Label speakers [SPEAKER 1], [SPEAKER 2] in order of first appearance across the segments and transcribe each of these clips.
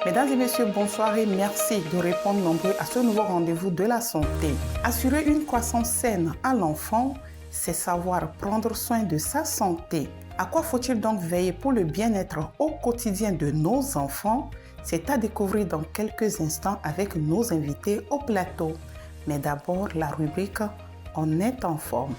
[SPEAKER 1] Mesdames et messieurs, bonsoir et merci de répondre nombreux à ce nouveau rendez-vous de la santé. Assurer une croissance saine à l'enfant, c'est savoir prendre soin de sa santé. À quoi faut-il donc veiller pour le bien-être au quotidien de nos enfants? C'est à découvrir dans quelques instants avec nos invités au plateau. Mais d'abord, la rubrique « On est en forme ».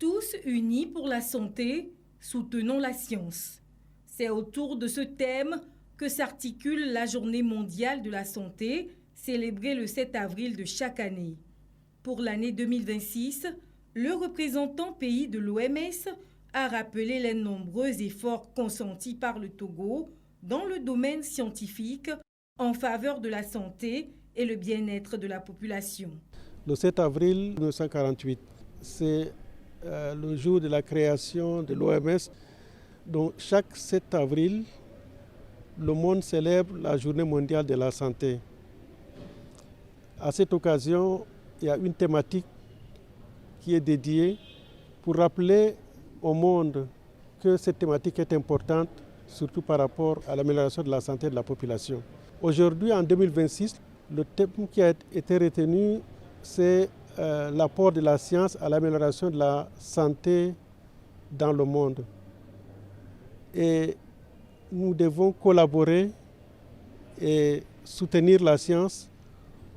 [SPEAKER 2] Tous unis pour la santé, soutenons la science. C'est autour de ce thème que s'articule la Journée mondiale de la santé, célébrée le 7 avril de chaque année. Pour l'année 2026, le représentant pays de l'OMS a rappelé les nombreux efforts consentis par le Togo dans le domaine scientifique en faveur de la santé et le bien-être de la population.
[SPEAKER 3] Le 7 avril 1948, c'est le jour de la création de l'OMS. Donc chaque 7 avril, le monde célèbre la Journée mondiale de la santé. À cette occasion, il y a une thématique qui est dédiée pour rappeler au monde que cette thématique est importante, surtout par rapport à l'amélioration de la santé de la population. Aujourd'hui, en 2026, le thème qui a été retenu, c'est l'apport de la science à l'amélioration de la santé dans le monde. Et nous devons collaborer et soutenir la science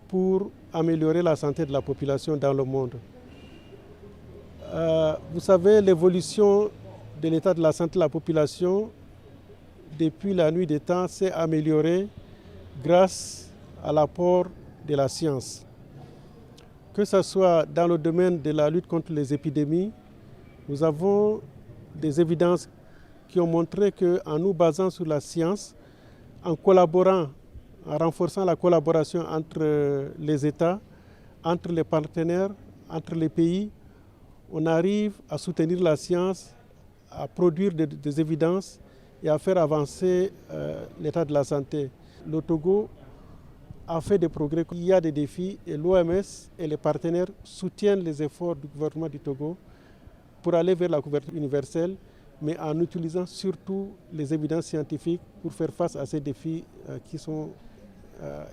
[SPEAKER 3] pour améliorer la santé de la population dans le monde. Vous savez, l'évolution de l'état de la santé de la population depuis la nuit des temps s'est améliorée grâce à l'apport de la science. Que ce soit dans le domaine de la lutte contre les épidémies, nous avons des évidences qui ont montré qu'en nous basant sur la science, en collaborant, en renforçant la collaboration entre les États, entre les partenaires, entre les pays, on arrive à soutenir la science, à produire des évidences et à faire avancer l'état de la santé. Le Togo a fait des progrès. Il y a des défis et l'OMS et les partenaires soutiennent les efforts du gouvernement du Togo pour aller vers la couverture universelle, mais en utilisant surtout les évidences scientifiques pour faire face à ces défis qui sont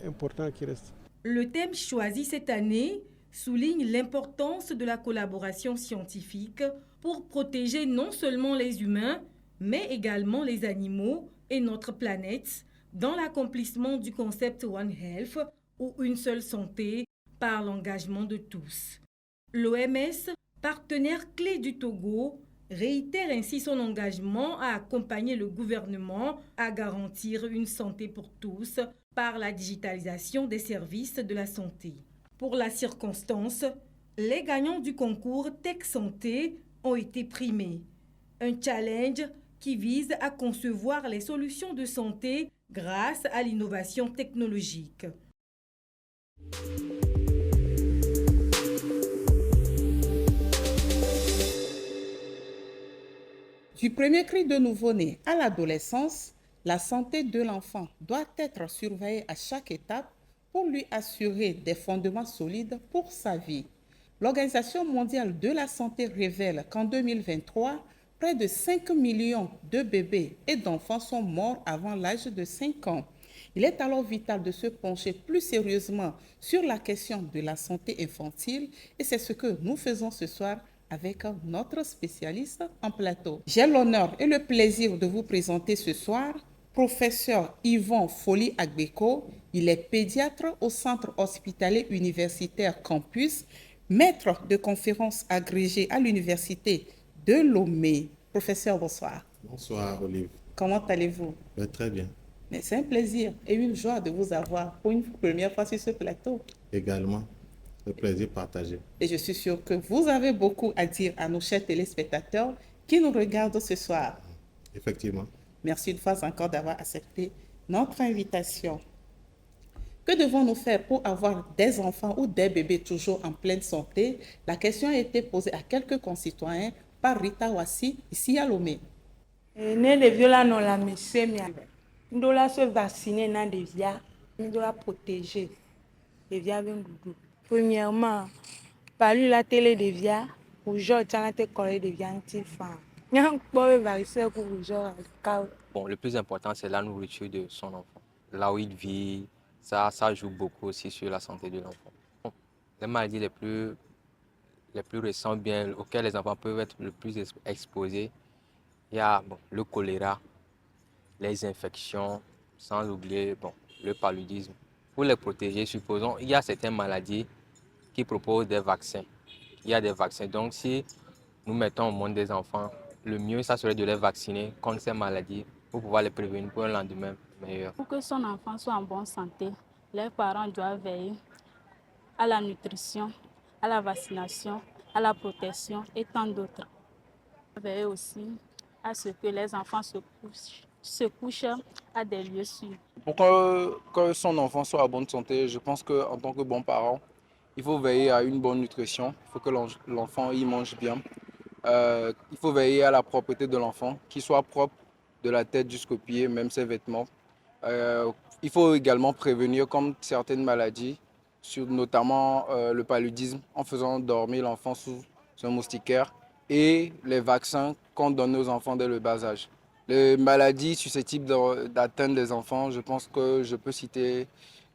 [SPEAKER 3] importants et qui restent.
[SPEAKER 2] Le thème choisi cette année souligne l'importance de la collaboration scientifique pour protéger non seulement les humains, mais également les animaux et notre planète dans l'accomplissement du concept One Health ou une seule santé par l'engagement de tous. L'OMS, partenaire clé du Togo, réitère ainsi son engagement à accompagner le gouvernement à garantir une santé pour tous par la digitalisation des services de la santé. Pour la circonstance, les gagnants du concours Tech Santé ont été primés. Un challenge qui vise à concevoir les solutions de santé grâce à l'innovation technologique.
[SPEAKER 1] Du premier cri de nouveau-né à l'adolescence, la santé de l'enfant doit être surveillée à chaque étape pour lui assurer des fondements solides pour sa vie. L'Organisation mondiale de la santé révèle qu'en 2023, près de 5 millions de bébés et d'enfants sont morts avant l'âge de 5 ans. Il est alors vital de se pencher plus sérieusement sur la question de la santé infantile et c'est ce que nous faisons ce soir avec notre spécialiste en plateau. J'ai l'honneur et le plaisir de vous présenter ce soir professeur Yvon Foli Agbeko. Il est pédiatre au Centre hospitalier universitaire Campus, maître de conférences agrégé à l'Université de Lomé. Professeur, bonsoir.
[SPEAKER 4] Bonsoir, Olive.
[SPEAKER 1] Comment allez-vous?
[SPEAKER 4] Très bien.
[SPEAKER 1] Mais c'est un plaisir et une joie de vous avoir pour une première fois sur ce plateau.
[SPEAKER 4] Également, le plaisir partagé.
[SPEAKER 1] Et je suis sûre que vous avez beaucoup à dire à nos chers téléspectateurs qui nous regardent ce soir.
[SPEAKER 4] Effectivement.
[SPEAKER 1] Merci une fois encore d'avoir accepté notre invitation. Que devons-nous faire pour avoir des enfants ou des bébés toujours en pleine santé? La question a été posée à quelques concitoyens par Rita Wassi, ici à Lomé.
[SPEAKER 5] Ne ɖevio la nɔ lãmesẽ mea, n ɖo la se vacciner na ɖevia, n ɖo la protéger ɖevia be ŋuɖuɖu. Premièrement, palu la télé ɖevia, rougeole tsã la te kɔ ɖe ɖevia ŋuti fãa. Míakpɔ be vaccin ku rougeole ka.
[SPEAKER 6] Bon, le plus important, c'est la nourriture de son enfant. Là où il vit, ça joue beaucoup aussi sur la santé de l'enfant. Bon, les maladies les plus récentes, bien, auxquelles les enfants peuvent être le plus exposés, il y a le choléra, les infections, sans oublier le paludisme. Pour les protéger, supposons, il y a certaines maladies qui proposent des vaccins. Il y a des vaccins. Donc, si nous mettons au monde des enfants, le mieux, ça serait de les vacciner contre ces maladies pour pouvoir les prévenir pour un lendemain meilleur.
[SPEAKER 7] Pour que son enfant soit en bonne santé, les parents doivent veiller à la nutrition, à la vaccination, à la protection et tant d'autres. Veiller aussi à ce que les enfants se couchent à des lieux sûrs.
[SPEAKER 8] Pour que son enfant soit en bonne santé, je pense qu'en tant que bon parent, il faut veiller à une bonne nutrition. Il faut que l'enfant y mange bien. Il faut veiller à la propreté de l'enfant, qu'il soit propre de la tête jusqu'aux pieds, même ses vêtements. Il faut également prévenir comme certaines maladies, notamment le paludisme, en faisant dormir l'enfant sous un moustiquaire, et les vaccins qu'on donne aux enfants dès le bas âge. Les maladies susceptibles d'atteindre les enfants, je pense que je peux citer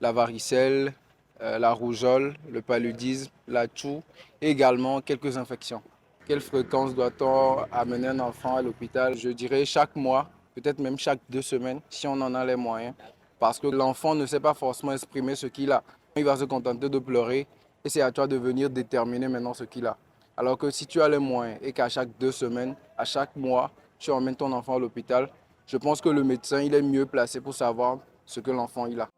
[SPEAKER 8] la varicelle, la rougeole, le paludisme, la toux et également quelques infections. Quelle fréquence doit-on amener un enfant à l'hôpital? Je dirais chaque mois, peut-être même chaque 2 semaines, si on en a les moyens. Parce que l'enfant ne sait pas forcément exprimer ce qu'il a. Il va se contenter de pleurer et c'est à toi de venir déterminer maintenant ce qu'il a. Alors que si tu as les moyens et qu'à chaque 2 semaines, à chaque mois, tu emmènes ton enfant à l'hôpital, je pense que le médecin il est mieux placé pour savoir ce que l'enfant il a.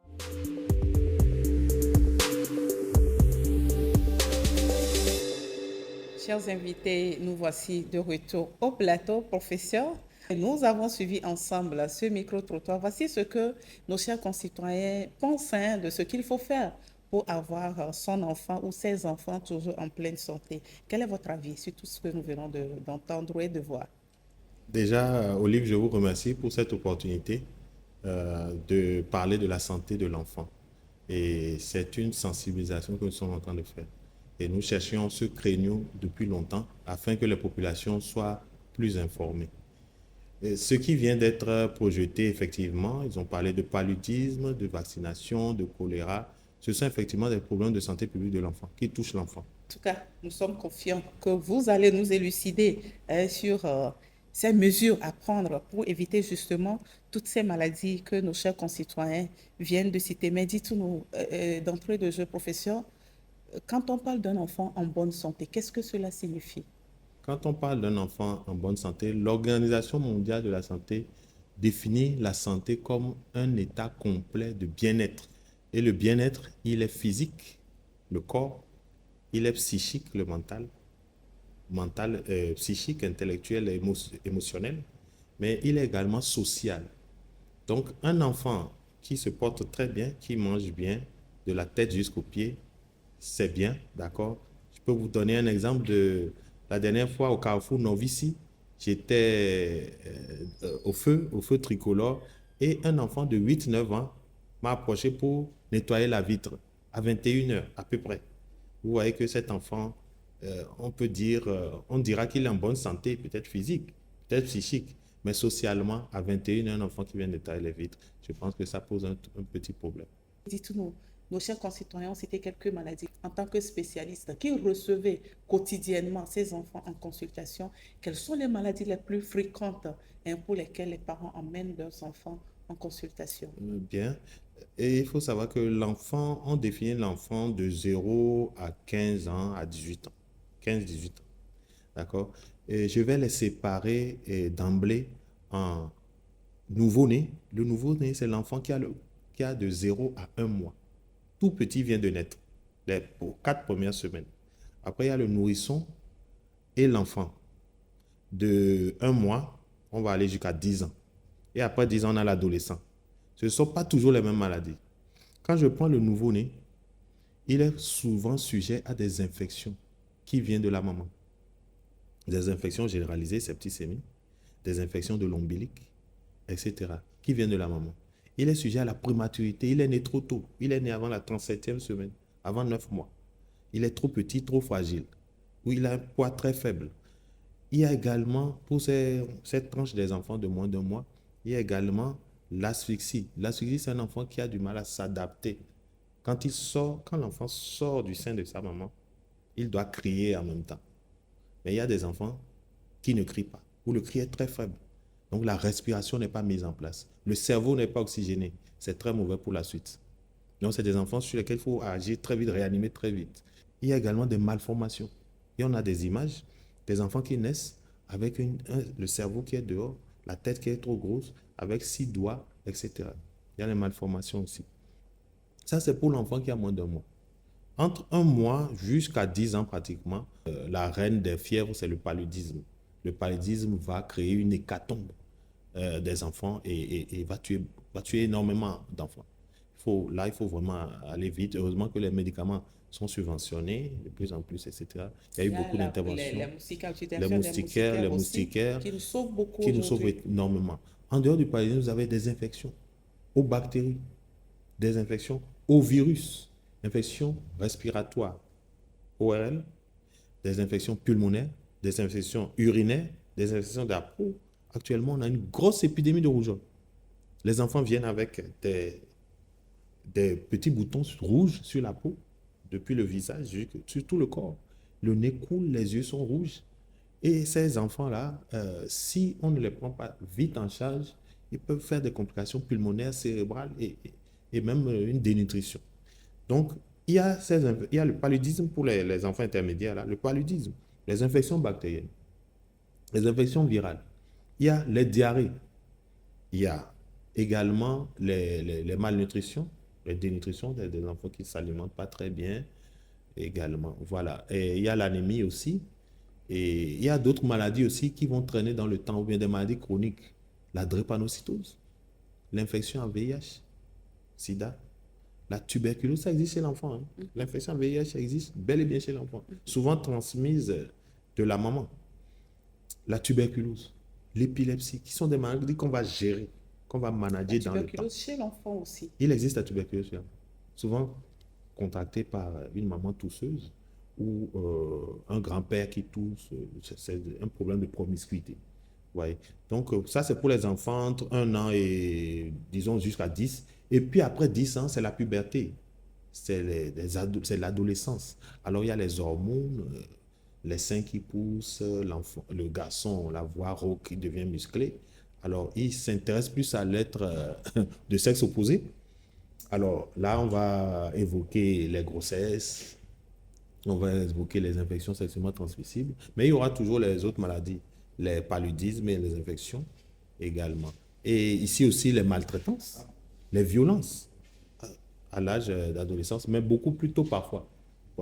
[SPEAKER 1] Chers invités, nous voici de retour au plateau, professeur. Nous avons suivi ensemble ce micro-trottoir. Voici ce que nos chers concitoyens pensent de ce qu'il faut faire pour avoir son enfant ou ses enfants toujours en pleine santé. Quel est votre avis sur tout ce que nous venons d'entendre et de voir?
[SPEAKER 4] Déjà, Olive, je vous remercie pour cette opportunité de parler de la santé de l'enfant. Et c'est une sensibilisation que nous sommes en train de faire. Et nous cherchions ce créneau depuis longtemps afin que les populations soient plus informées. Et ce qui vient d'être projeté, effectivement, ils ont parlé de paludisme, de vaccination, de choléra. Ce sont effectivement des problèmes de santé publique de l'enfant qui touchent l'enfant.
[SPEAKER 1] En tout cas, nous sommes confiants que vous allez nous élucider sur ces mesures à prendre pour éviter justement toutes ces maladies que nos chers concitoyens viennent de citer. Mais dites-nous, d'entrée de jeu, professeur, quand on parle d'un enfant en bonne santé, qu'est-ce que cela signifie?
[SPEAKER 4] Quand on parle d'un enfant en bonne santé, l'Organisation mondiale de la santé définit la santé comme un état complet de bien-être. Et le bien-être, il est physique, le corps, il est psychique, le mental, psychique, intellectuel et émotionnel, mais il est également social. Donc, un enfant qui se porte très bien, qui mange bien, de la tête jusqu'aux pieds, c'est bien, d'accord? Je peux vous donner un exemple de la dernière fois au Carrefour Novici. J'étais au feu tricolore, et un enfant de 8-9 ans m'a approché pour nettoyer la vitre à 21h à peu près. Vous voyez que cet enfant, on dira qu'il est en bonne santé, peut-être physique, peut-être psychique, mais socialement, à 21h, un enfant qui vient nettoyer les vitres, je pense que ça pose un petit problème.
[SPEAKER 1] Dites-nous, nos chers concitoyens ont cité quelques maladies. En tant que spécialiste qui recevait quotidiennement ces enfants en consultation, quelles sont les maladies les plus fréquentes pour lesquelles les parents emmènent leurs enfants en consultation?
[SPEAKER 4] Bien. Et il faut savoir que l'enfant, on définit l'enfant de 0 à 15 ans, à 18 ans. 15-18 ans. D'accord? Et je vais les séparer d'emblée en nouveau-né. Le nouveau-né, c'est l'enfant qui a de 0 à 1 mois. Tout petit vient de naître, pour 4 premières semaines. Après, il y a le nourrisson et l'enfant. De 1 mois, on va aller jusqu'à 10 ans. Et après 10 ans, on a l'adolescent. Ce ne sont pas toujours les mêmes maladies. Quand je prends le nouveau-né, il est souvent sujet à des infections qui viennent de la maman. Des infections généralisées, septicémie, des infections de l'ombilic, etc., qui viennent de la maman. Il est sujet à la prématurité, il est né trop tôt, il est né avant la 37e semaine, avant 9 mois. Il est trop petit, trop fragile, ou il a un poids très faible. Il y a également, pour cette tranche des enfants de moins d'un mois, il y a également l'asphyxie. L'asphyxie, c'est un enfant qui a du mal à s'adapter. Quand l'enfant sort du sein de sa maman, il doit crier en même temps. Mais il y a des enfants qui ne crient pas, où le cri est très faible. Donc la respiration n'est pas mise en place. Le cerveau n'est pas oxygéné. C'est très mauvais pour la suite. Donc c'est des enfants sur lesquels il faut agir très vite, réanimer très vite. Il y a également des malformations. Et on a des images des enfants qui naissent avec le cerveau qui est dehors, la tête qui est trop grosse, avec 6 doigts, etc. Il y a les malformations aussi. Ça, c'est pour l'enfant qui a moins d'un mois. Entre 1 mois jusqu'à 10 ans pratiquement, la reine des fièvres, c'est le paludisme. Le paludisme va créer une hécatombe des enfants et va tuer énormément d'enfants. Il faut vraiment aller vite. Heureusement que les médicaments sont subventionnés de plus en plus, etc. Il y a eu beaucoup d'interventions. Les moustiquaires
[SPEAKER 1] qui nous sauvent beaucoup
[SPEAKER 4] qui nous sauvent énormément. En dehors du paludisme, vous avez des infections aux bactéries, des infections aux virus, infections respiratoires, ORL, des infections pulmonaires, des infections urinaires, des infections de la peau. Actuellement, on a une grosse épidémie de rougeole. Les enfants viennent avec des petits boutons rouges sur la peau, depuis le visage sur tout le corps. Le nez coule, les yeux sont rouges. Et ces enfants-là, si on ne les prend pas vite en charge, ils peuvent faire des complications pulmonaires, cérébrales et même une dénutrition. Donc, il y a le paludisme pour les enfants intermédiaires, là, le paludisme, les infections bactériennes, les infections virales. Il y a les diarrhées. Il y a également les malnutritions, les dénutritions des enfants qui ne s'alimentent pas très bien également. Voilà. Et il y a l'anémie aussi. Et il y a d'autres maladies aussi qui vont traîner dans le temps, ou bien des maladies chroniques. La drépanocytose, l'infection à VIH, sida, la tuberculose, ça existe chez l'enfant. Hein. L'infection à VIH existe bel et bien chez l'enfant. Souvent transmise de la maman. La tuberculose, l'épilepsie, qui sont des maladies qu'on va gérer, qu'on va manager dans le temps.
[SPEAKER 1] La tuberculose chez l'enfant aussi.
[SPEAKER 4] Il existe la tuberculose chez l'enfant. Souvent contractée par une maman tousseuse ou un grand-père qui tousse. C'est un problème de promiscuité. Ouais. Donc ça, c'est pour les enfants entre 1 an et, disons, jusqu'à 10. Et puis après 10 ans, c'est la puberté. C'est l'adolescence. Alors il y a les hormones, les seins qui poussent, le garçon, la voix rauque qui devient musclée. Alors, il s'intéresse plus à l'être de sexe opposé. Alors là, on va évoquer les grossesses, on va évoquer les infections sexuellement transmissibles, mais il y aura toujours les autres maladies, les paludismes et les infections également. Et ici aussi, les maltraitances, les violences à l'âge d'adolescence, mais beaucoup plus tôt parfois.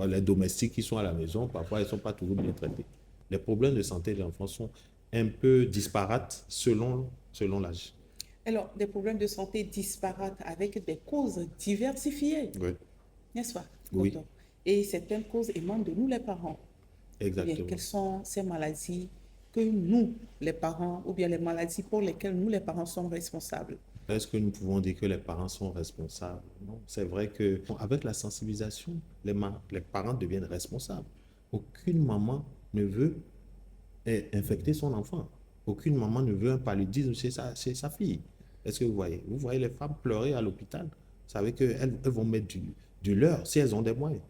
[SPEAKER 4] Les domestiques qui sont à la maison, parfois, ils ne sont pas toujours bien traités. Les problèmes de santé de l'enfant sont un peu disparates selon l'âge.
[SPEAKER 1] Alors, des problèmes de santé disparates avec des causes diversifiées.
[SPEAKER 4] Oui.
[SPEAKER 1] N'est-ce pas?
[SPEAKER 4] Oui.
[SPEAKER 1] Et certaines causes émanent de nous, les parents.
[SPEAKER 4] Exactement.
[SPEAKER 1] Bien, quelles sont ces maladies que nous, les parents, ou bien les maladies pour lesquelles nous, les parents, sommes responsables?
[SPEAKER 4] Est-ce que nous pouvons dire que les parents sont responsables? Non, c'est vrai qu'avec la sensibilisation, les parents deviennent responsables. Aucune maman ne veut infecter son enfant. Aucune maman ne veut un paludisme chez sa fille. Est-ce que vous voyez? Vous voyez les femmes pleurer à l'hôpital. Vous savez qu'elles vont mettre du leur si elles ont des moyens.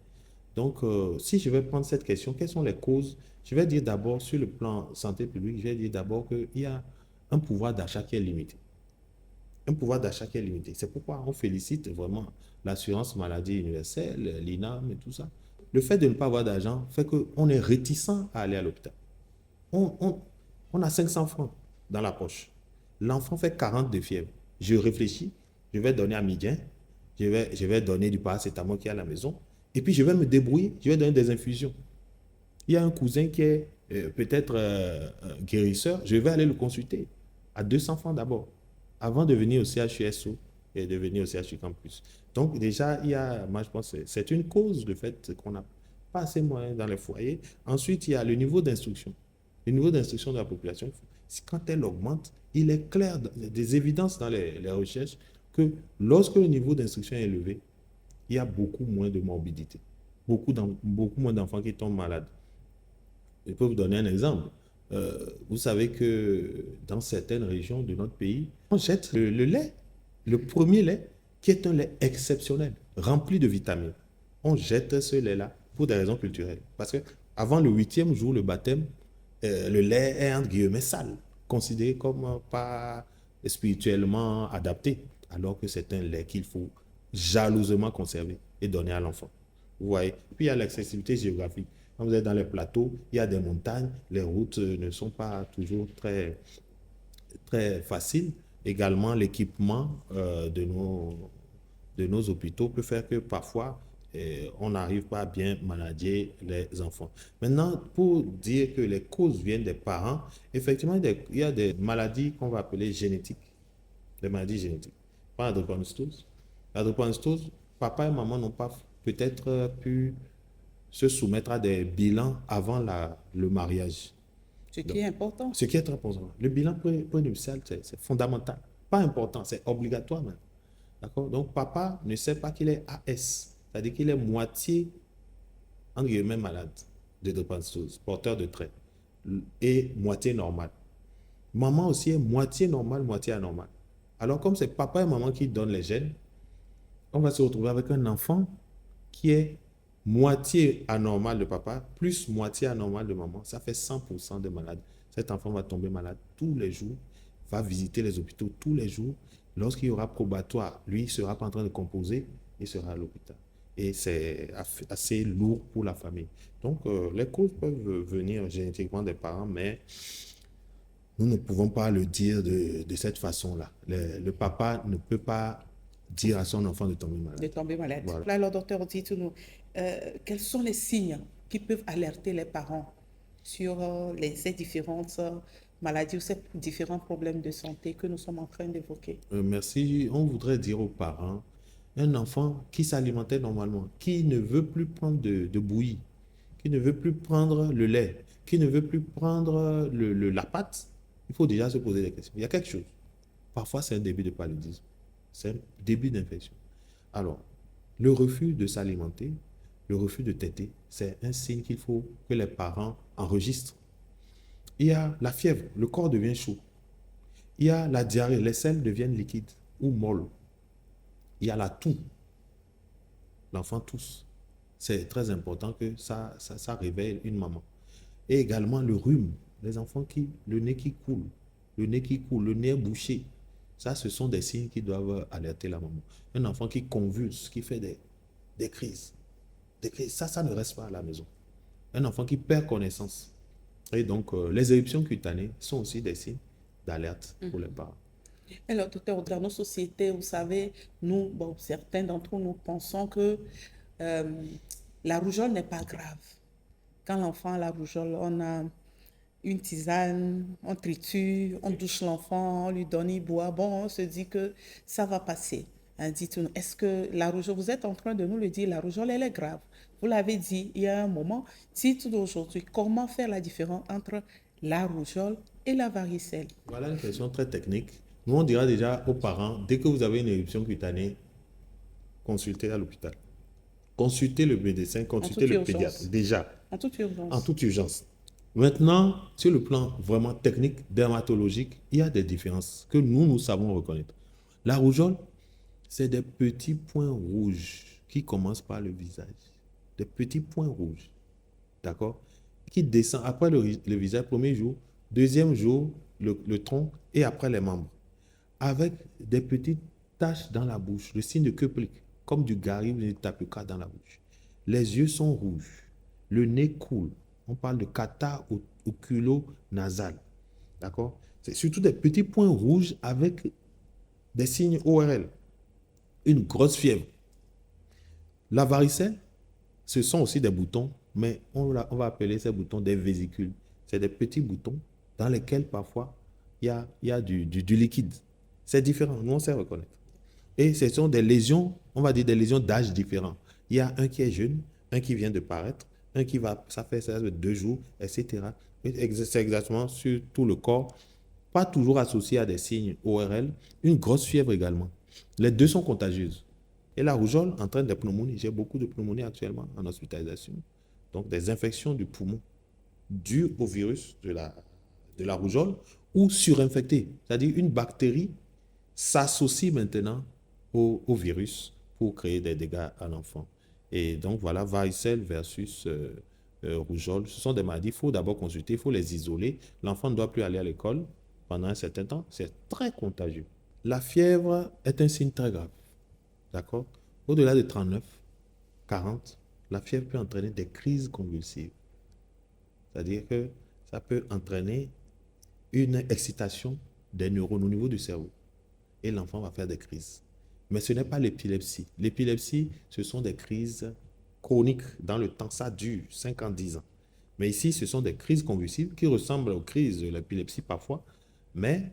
[SPEAKER 4] Donc, si je vais prendre cette question, quelles sont les causes? Je vais dire d'abord, sur le plan santé publique, je vais dire d'abord qu'il y a un pouvoir d'achat qui est limité. Un pouvoir d'achat qui est limité. C'est pourquoi on félicite vraiment l'assurance maladie universelle, l'INAM et tout ça. Le fait de ne pas avoir d'argent fait qu'on est réticent à aller à l'hôpital. On a 500 francs dans la poche. L'enfant fait 40 de fièvre. Je réfléchis, je vais donner à midi, je vais donner du paracétamol qui est à la maison, et puis je vais me débrouiller, je vais donner des infusions. Il y a un cousin qui est peut-être guérisseur, je vais aller le consulter à 200 francs d'abord, avant de venir au CHUSO et de venir au CHU Campus. Donc déjà, moi je pense que c'est une cause le fait qu'on n'a pas assez de moyens dans les foyers. Ensuite, il y a le niveau d'instruction. Le niveau d'instruction de la population, quand elle augmente, il est clair, des évidences dans les recherches, que lorsque le niveau d'instruction est élevé, il y a beaucoup moins de morbidité, beaucoup moins d'enfants qui tombent malades. Je peux vous donner un exemple. Vous savez que dans certaines régions de notre pays, on jette le lait, le premier lait, qui est un lait exceptionnel, rempli de vitamines. On jette ce lait-là pour des raisons culturelles. Parce qu'avant le 8e jour, le baptême, le lait est entre guillemets sale, considéré comme pas spirituellement adapté, alors que c'est un lait qu'il faut jalousement conserver et donner à l'enfant. Vous voyez? Puis il y a l'accessibilité géographique. Quand vous êtes dans les plateaux, il y a des montagnes, les routes ne sont pas toujours très, très faciles. Également, l'équipement de nos hôpitaux peut faire que parfois, on n'arrive pas à bien manager les enfants. Maintenant, pour dire que les causes viennent des parents, effectivement, il y a des maladies qu'on va appeler génétiques. Des maladies génétiques. Pas la drépanocytose. La drépanocytose, papa et maman n'ont pas peut-être pu se soumettre à des bilans avant le mariage.
[SPEAKER 1] Ce qui est important.
[SPEAKER 4] Ce qui est très important. Le bilan prénuptial, c'est fondamental. Pas important, c'est obligatoire même. D'accord? Donc, papa ne sait pas qu'il est AS, c'est-à-dire qu'il est moitié, entre guillemets, malade de drépanocytose, porteur de trait, et moitié normal. Maman aussi est moitié normale, moitié anormale. Alors, comme c'est papa et maman qui donnent les gènes, on va se retrouver avec un enfant qui est moitié anormal de papa, plus moitié anormal de maman. Ça fait 100% de malades. Cet enfant va tomber malade tous les jours, va visiter les hôpitaux tous les jours. Lorsqu'il y aura probatoire, lui, il ne sera pas en train de composer, il sera à l'hôpital. Et c'est assez lourd pour la famille. Donc, les causes peuvent venir génétiquement des parents, mais nous ne pouvons pas le dire de cette façon-là. Le papa ne peut pas dire à son enfant de tomber malade.
[SPEAKER 1] De tomber malade.
[SPEAKER 4] Voilà.
[SPEAKER 1] Alors, docteur, dites-nous, quels sont les signes qui peuvent alerter les parents sur ces différentes maladies ou ces différents problèmes de santé que nous sommes en train d'évoquer?
[SPEAKER 4] Merci. On voudrait dire aux parents, un enfant qui s'alimentait normalement, qui ne veut plus prendre de bouillie, qui ne veut plus prendre le lait, qui ne veut plus prendre la pâte, il faut déjà se poser des questions. Il y a quelque chose. Parfois, c'est un début de paludisme. C'est un début d'infection. Alors, le refus de s'alimenter, le refus de téter, c'est un signe qu'il faut que les parents enregistrent. Il y a la fièvre, le corps devient chaud. Il y a la diarrhée, les selles deviennent liquides ou molles. Il y a la toux. L'enfant tousse. C'est très important que ça réveille une maman. Et également le rhume. Les enfants le nez qui coule, le nez bouché. Ça, ce sont des signes qui doivent alerter la maman. Un enfant qui convulse, qui fait des crises. Ça ne reste pas à la maison. Un enfant qui perd connaissance. Et donc, les éruptions cutanées sont aussi des signes d'alerte pour les parents.
[SPEAKER 1] Alors, docteur, dans nos sociétés, vous savez, certains d'entre nous pensons que la rougeole n'est pas grave. Quand l'enfant a la rougeole, on a une tisane, on triture, on douche l'enfant, on lui donne, il boit. Bon, on se dit que ça va passer. Dites-nous, est-ce que la rougeole, vous êtes en train de nous le dire, la rougeole, elle est grave. Vous l'avez dit il y a un moment. Dites-nous aujourd'hui, comment faire la différence entre la rougeole et la varicelle?
[SPEAKER 4] Voilà une question très technique. Nous, on dira déjà aux parents, dès que vous avez une éruption cutanée, consultez à l'hôpital. Consultez le médecin, consultez le pédiatre. Déjà.
[SPEAKER 1] En toute urgence.
[SPEAKER 4] En toute urgence. Maintenant, sur le plan vraiment technique, dermatologique, il y a des différences que nous savons reconnaître. La rougeole, c'est des petits points rouges qui commencent par le visage. Des petits points rouges. D'accord? Qui descendent après le visage, premier jour, deuxième jour, le tronc et après les membres. Avec des petites taches dans la bouche, le signe de Köplik, comme du gari ou du tapioca dans la bouche. Les yeux sont rouges. Le nez coule. On parle de catarrhe oculo-nasale. D'accord? C'est surtout des petits points rouges avec des signes ORL. Une grosse fièvre. La varicelle, ce sont aussi des boutons, mais on va appeler ces boutons des vésicules. C'est des petits boutons dans lesquels parfois il y a du liquide. C'est différent, nous on sait reconnaître. Et ce sont des lésions, on va dire des lésions d'âge différents. Il y a un qui est jeune, un qui vient de paraître, un qui va, ça fait 2 jours, etc. C'est exactement sur tout le corps, pas toujours associé à des signes ORL, une grosse fièvre également. Les deux sont contagieuses. Et la rougeole entraîne des pneumonies. J'ai beaucoup de pneumonies actuellement en hospitalisation. Donc des infections du poumon dues au virus de la rougeole ou surinfectées. C'est-à-dire une bactérie s'associe maintenant au virus pour créer des dégâts à l'enfant. Et donc voilà, varicelle versus rougeole, ce sont des maladies, il faut d'abord consulter, il faut les isoler. L'enfant ne doit plus aller à l'école pendant un certain temps, c'est très contagieux. La fièvre est un signe très grave, d'accord? Au-delà de 39, 40, la fièvre peut entraîner des crises convulsives. C'est-à-dire que ça peut entraîner une excitation des neurones au niveau du cerveau. Et l'enfant va faire des crises. Mais ce n'est pas l'épilepsie. L'épilepsie, ce sont des crises chroniques dans le temps. Ça dure 5 ans, 10 ans. Mais ici, ce sont des crises convulsives qui ressemblent aux crises de l'épilepsie parfois, mais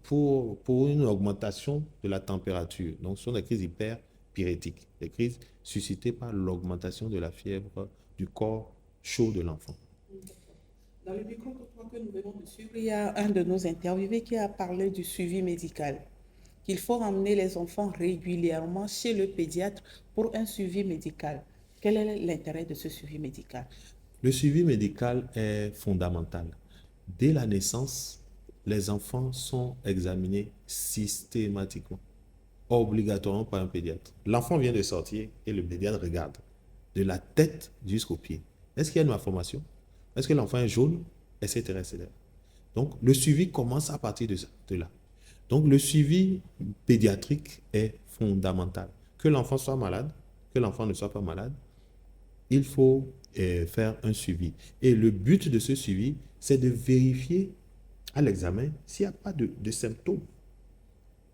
[SPEAKER 4] pour une augmentation de la température. Donc, ce sont des crises hyperpyrétiques, des crises suscitées par l'augmentation de la fièvre du corps chaud de l'enfant.
[SPEAKER 1] Dans le micro que nous venons de suivre, il y a un de nos interviewés qui a parlé du suivi médical, qu'il faut ramener les enfants régulièrement chez le pédiatre pour un suivi médical. Quel est l'intérêt de ce suivi médical?
[SPEAKER 4] Le suivi médical est fondamental. Dès la naissance, les enfants sont examinés systématiquement, obligatoirement par un pédiatre. L'enfant vient de sortir et le pédiatre regarde de la tête jusqu'aux pieds. Est-ce qu'il y a une malformation? Est-ce que l'enfant est jaune? Etc., etc. Donc, le suivi commence à partir de là. Donc, le suivi pédiatrique est fondamental. Que l'enfant soit malade, que l'enfant ne soit pas malade, il faut faire un suivi. Et le but de ce suivi, c'est de vérifier à l'examen s'il n'y a pas de symptômes.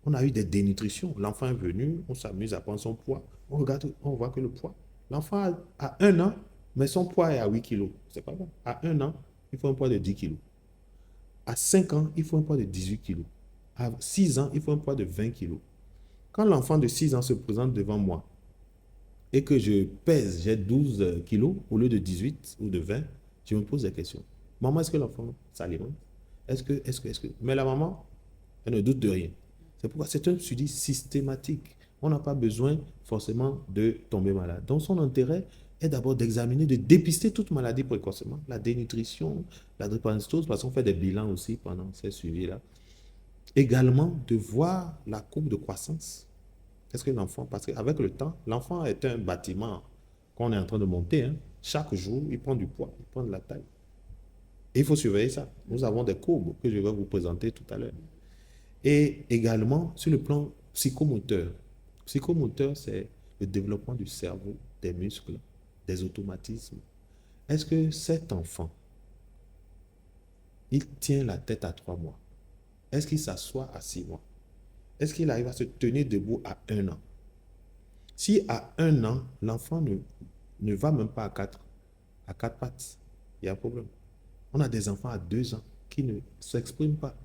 [SPEAKER 4] On a eu des dénutritions. L'enfant est venu, on s'amuse à prendre son poids. On regarde, on voit que le poids. L'enfant a 1 an, mais son poids est à 8 kilos. C'est pas bon. À 1 an, il faut un poids de 10 kilos. À 5 ans, il faut un poids de 18 kilos. À 6 ans, il faut un poids de 20 kilos. Quand l'enfant de 6 ans se présente devant moi et que je pèse, j'ai 12 kilos au lieu de 18 ou de 20, je me pose des questions. Maman, est-ce que l'enfant s'alimente? Est-ce que... Mais la maman, elle ne doute de rien. C'est pourquoi c'est un suivi systématique. On n'a pas besoin forcément de tomber malade. Donc son intérêt est d'abord d'examiner, de dépister toute maladie précocement. La dénutrition, la drépanocytose, parce qu'on fait des bilans aussi pendant ces suivis-là. Également, de voir la courbe de croissance. Est-ce que l'enfant, parce qu'avec le temps, l'enfant est un bâtiment qu'on est en train de monter. Hein. Chaque jour, il prend du poids, il prend de la taille. Et il faut surveiller ça. Nous avons des courbes que je vais vous présenter tout à l'heure. Et également, sur le plan psychomoteur. Psychomoteur, c'est le développement du cerveau, des muscles, des automatismes. Est-ce que cet enfant, il tient la tête à 3 mois? Est-ce qu'il s'assoit à 6 mois? Est-ce qu'il arrive à se tenir debout à 1 an? Si à 1 an, l'enfant ne va même pas à 4 pattes, il y a un problème. On a des enfants à 2 ans qui ne s'expriment pas.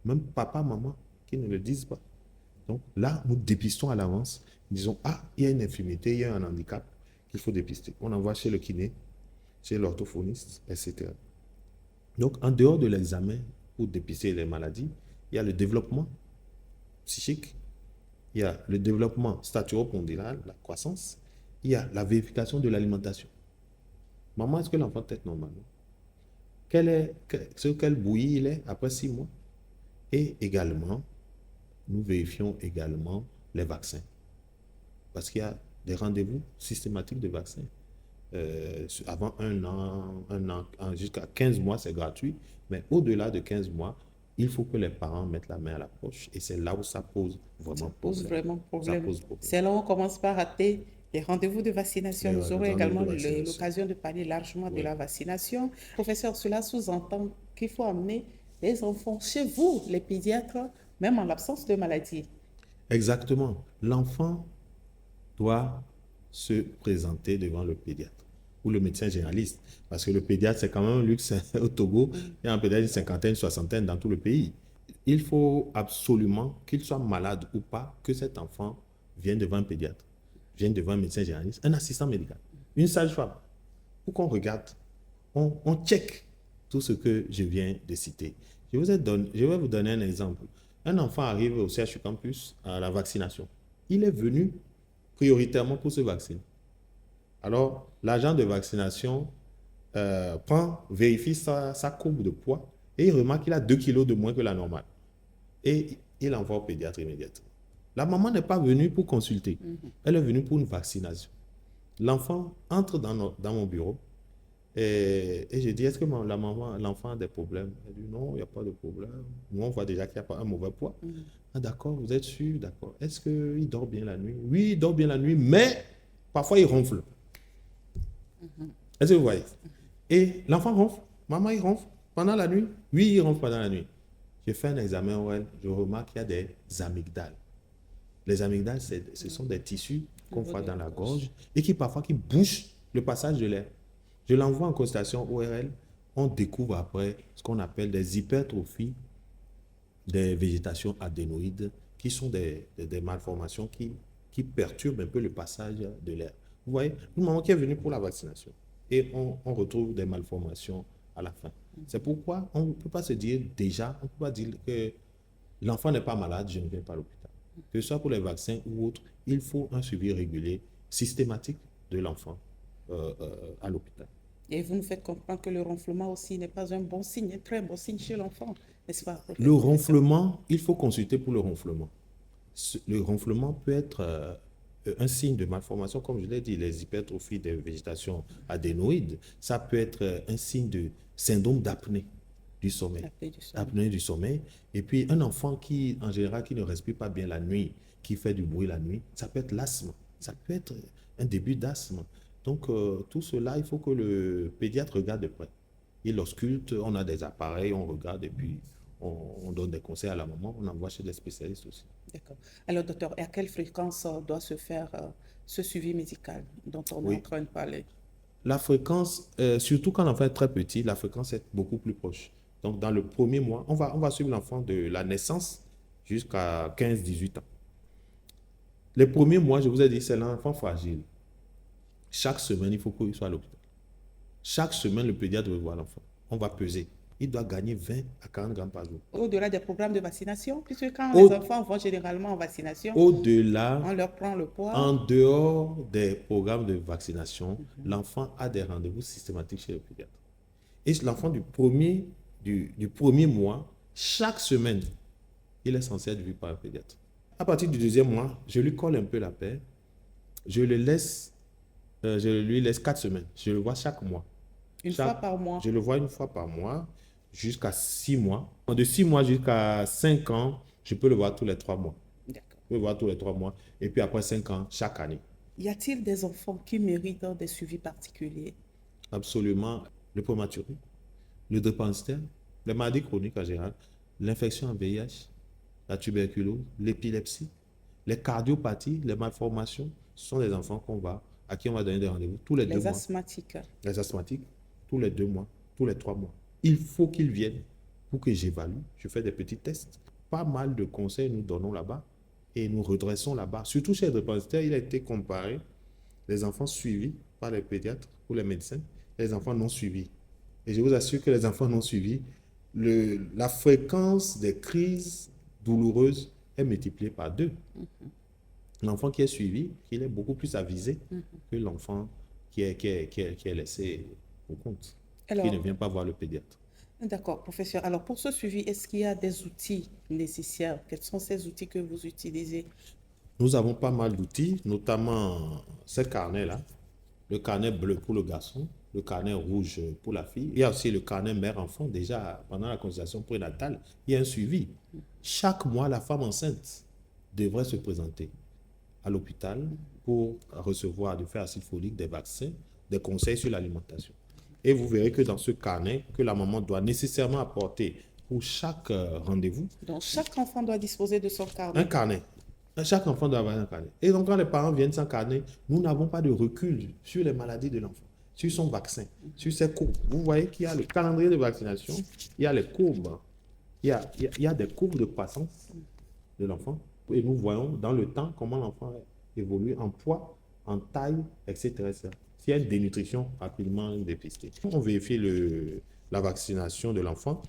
[SPEAKER 4] Même papa, maman, qui ne le disent pas. Donc là, nous dépistons à l'avance. Disons, il y a une infirmité, il y a un handicap qu'il faut dépister. On envoie chez le kiné, chez l'orthophoniste, etc. Donc, en dehors de l'examen pour dépister les maladies, il y a le développement psychique, il y a le développement staturo-pondéral, la croissance, il y a la vérification de l'alimentation. Maman, est-ce que l'enfant tête normalement? Sur quelle bouillie il est après 6 mois? Et également, nous vérifions également les vaccins. Parce qu'il y a des rendez-vous systématiques de vaccins. Avant 1 an, jusqu'à 15 mois, c'est gratuit. Mais au-delà de 15 mois, il faut que les parents mettent la main à la poche. Et c'est là où ça pose vraiment problème.
[SPEAKER 1] C'est là où on commence par rater les rendez-vous de vaccination. Nous aurons également l'occasion de parler largement de la vaccination. Professeur, cela sous-entend qu'il faut amener les enfants chez vous, les pédiatres, même en l'absence de maladie.
[SPEAKER 4] Exactement. L'enfant doit se présenter devant le pédiatre ou le médecin généraliste. Parce que le pédiatre, c'est quand même un luxe au Togo. Il y a un pédiatre une 50aine, 60aine dans tout le pays. il faut absolument qu'il soit malade ou pas, que cet enfant vienne devant un pédiatre, vienne devant un médecin généraliste, un assistant médical, une sage-femme, pour qu'on regarde, on check tout ce que je viens de citer. Je vais vous donner un exemple. Un enfant arrive au CHU Campus à la vaccination. Il est venu prioritairement pour se vacciner. Alors, l'agent de vaccination vérifie sa courbe de poids et il remarque qu'il a 2 kilos de moins que la normale. Et il envoie au pédiatre immédiatement. La maman n'est pas venue pour consulter. Elle est venue pour une vaccination. L'enfant entre dans mon bureau et je dis, est-ce que l'enfant a des problèmes? Elle dit, non, il n'y a pas de problème. Nous, on voit déjà qu'il n'y a pas un mauvais poids. Ah, d'accord, vous êtes sûr? D'accord. Est-ce qu'il dort bien la nuit? Oui, il dort bien la nuit, mais parfois il ronfle. Est-ce que vous voyez? Et l'enfant ronfle. Maman, il ronfle pendant la nuit? Oui, il ronfle pendant la nuit. Je fais un examen ORL, je remarque qu'il y a des amygdales. Les amygdales, ce sont des tissus qu'on voit dans la gorge et qui parfois bouchent le passage de l'air. Je l'envoie en consultation ORL, on découvre après ce qu'on appelle des hypertrophies des végétations adénoïdes, qui sont des malformations qui perturbent un peu le passage de l'air. Vous voyez, une maman qui est venue pour la vaccination et on retrouve des malformations à la fin. C'est pourquoi on ne peut pas se dire déjà, on ne peut pas dire que l'enfant n'est pas malade, je ne viens pas à l'hôpital. Que ce soit pour les vaccins ou autres, il faut un suivi régulier, systématique de l'enfant à l'hôpital.
[SPEAKER 1] Et vous nous faites comprendre que le ronflement aussi n'est pas un bon signe, un très bon signe chez l'enfant, n'est-ce pas?
[SPEAKER 4] Le ronflement, il faut consulter pour le ronflement. Le ronflement peut être un signe de malformation, comme je l'ai dit, les hypertrophies des végétations adénoïdes. Ça peut être un signe de syndrome d'apnée du sommeil. Apnée du sommeil. Et puis un enfant qui, en général, qui ne respire pas bien la nuit, qui fait du bruit la nuit, ça peut être l'asthme. Ça peut être un début d'asthme. Donc, tout cela, il faut que le pédiatre regarde de près. Il ausculte, on a des appareils, on regarde et puis on donne des conseils à la maman, on envoie chez des spécialistes aussi.
[SPEAKER 1] D'accord. Alors, docteur, à quelle fréquence doit se faire ce suivi médical dont on est en train de parler?
[SPEAKER 4] La fréquence, surtout quand l'enfant est très petit, la fréquence est beaucoup plus proche. Donc, dans le premier mois, on va suivre l'enfant de la naissance jusqu'à 15-18 ans. Les premiers mois, je vous ai dit, c'est l'enfant fragile. Chaque semaine, il faut qu'il soit à l'hôpital. Chaque semaine, le pédiatre veut voir l'enfant. On va peser. Il doit gagner 20 à 40 grammes par jour.
[SPEAKER 1] Au-delà des programmes de vaccination, puisque quand les enfants vont généralement en vaccination,
[SPEAKER 4] au-delà,
[SPEAKER 1] on leur prend le poids.
[SPEAKER 4] En dehors des programmes de vaccination, l'enfant a des rendez-vous systématiques chez le pédiatre. Et l'enfant du premier mois, chaque semaine, il est censé être vu par un pédiatre. À partir du deuxième mois, je lui colle un peu la paix. Je lui laisse 4 semaines. Je le vois chaque mois.
[SPEAKER 1] Une fois par mois?
[SPEAKER 4] Je le vois une fois par mois jusqu'à 6 mois. De 6 mois jusqu'à 5 ans, je peux le voir tous les 3 mois.
[SPEAKER 1] D'accord.
[SPEAKER 4] Je peux le voir tous les 3 mois. Et puis après 5 ans, chaque année.
[SPEAKER 1] Y a-t-il des enfants qui méritent des suivis particuliers?
[SPEAKER 4] Absolument. Le prématuré, le drépanocytaire, les maladies chroniques en général, l'infection en VIH, la tuberculose, l'épilepsie, les cardiopathies, les malformations, ce sont des enfants à qui on va donner des rendez-vous tous les 2 mois. Les asthmatiques, tous les 2 mois, tous les 3 mois. Il faut qu'ils viennent pour que j'évalue. Je fais des petits tests. Pas mal de conseils nous donnons là-bas et nous redressons là-bas. Surtout chez les drépanocytaires, il a été comparé les enfants suivis par les pédiatres ou les médecins et les enfants non suivis. Et je vous assure que les enfants non suivis, la fréquence des crises douloureuses est multipliée par 2. L'enfant qui est suivi, il est beaucoup plus avisé que l'enfant qui est laissé au compte, qui ne vient pas voir le pédiatre.
[SPEAKER 1] D'accord, professeur. Alors, pour ce suivi, est-ce qu'il y a des outils nécessaires? Quels sont ces outils que vous utilisez?
[SPEAKER 4] Nous avons pas mal d'outils, notamment ce carnet-là, le carnet bleu pour le garçon, le carnet rouge pour la fille. Il y a aussi le carnet mère-enfant. Déjà, pendant la consultation prénatale, il y a un suivi. Chaque mois, la femme enceinte devrait se présenter à l'hôpital pour recevoir du fer acide folique, des vaccins, des conseils sur l'alimentation. Et vous verrez que dans ce carnet, que la maman doit nécessairement apporter pour chaque rendez-vous.
[SPEAKER 1] Donc, chaque enfant doit disposer de son carnet.
[SPEAKER 4] Un carnet. Chaque enfant doit avoir un carnet. Et donc, quand les parents viennent sans carnet, nous n'avons pas de recul sur les maladies de l'enfant, sur son vaccin, sur ses courbes. Vous voyez qu'il y a le calendrier de vaccination, il y a les courbes il y a des courbes de croissance de l'enfant et nous voyons dans le temps comment l'enfant évolue en poids, en taille, etc. etc. S'il y a une dénutrition, rapidement dépistée. On vérifie la vaccination de l'enfant.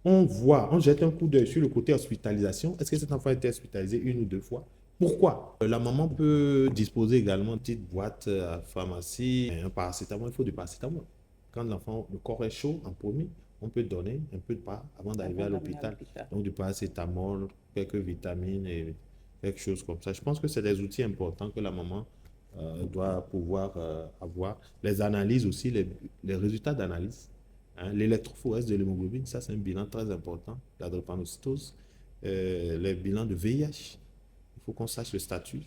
[SPEAKER 4] On jette un coup d'œil sur le côté hospitalisation. Est-ce que cet enfant a été hospitalisé 1 ou 2 fois? Pourquoi? La maman peut disposer également d'une petite boîte à pharmacie, un paracétamol, il faut du paracétamol. Quand l'enfant, le corps est chaud en premier, on peut donner un peu de part avant d'arriver à l'hôpital. Donc du paracétamol, quelques vitamines et quelque chose comme ça. Je pense que c'est des outils importants que la maman doit pouvoir avoir. Les analyses aussi, les résultats d'analyse. Hein, l'électrophorèse de l'hémoglobine, ça c'est un bilan très important. La drépanocytose, les bilans de VIH, il faut qu'on sache le statut.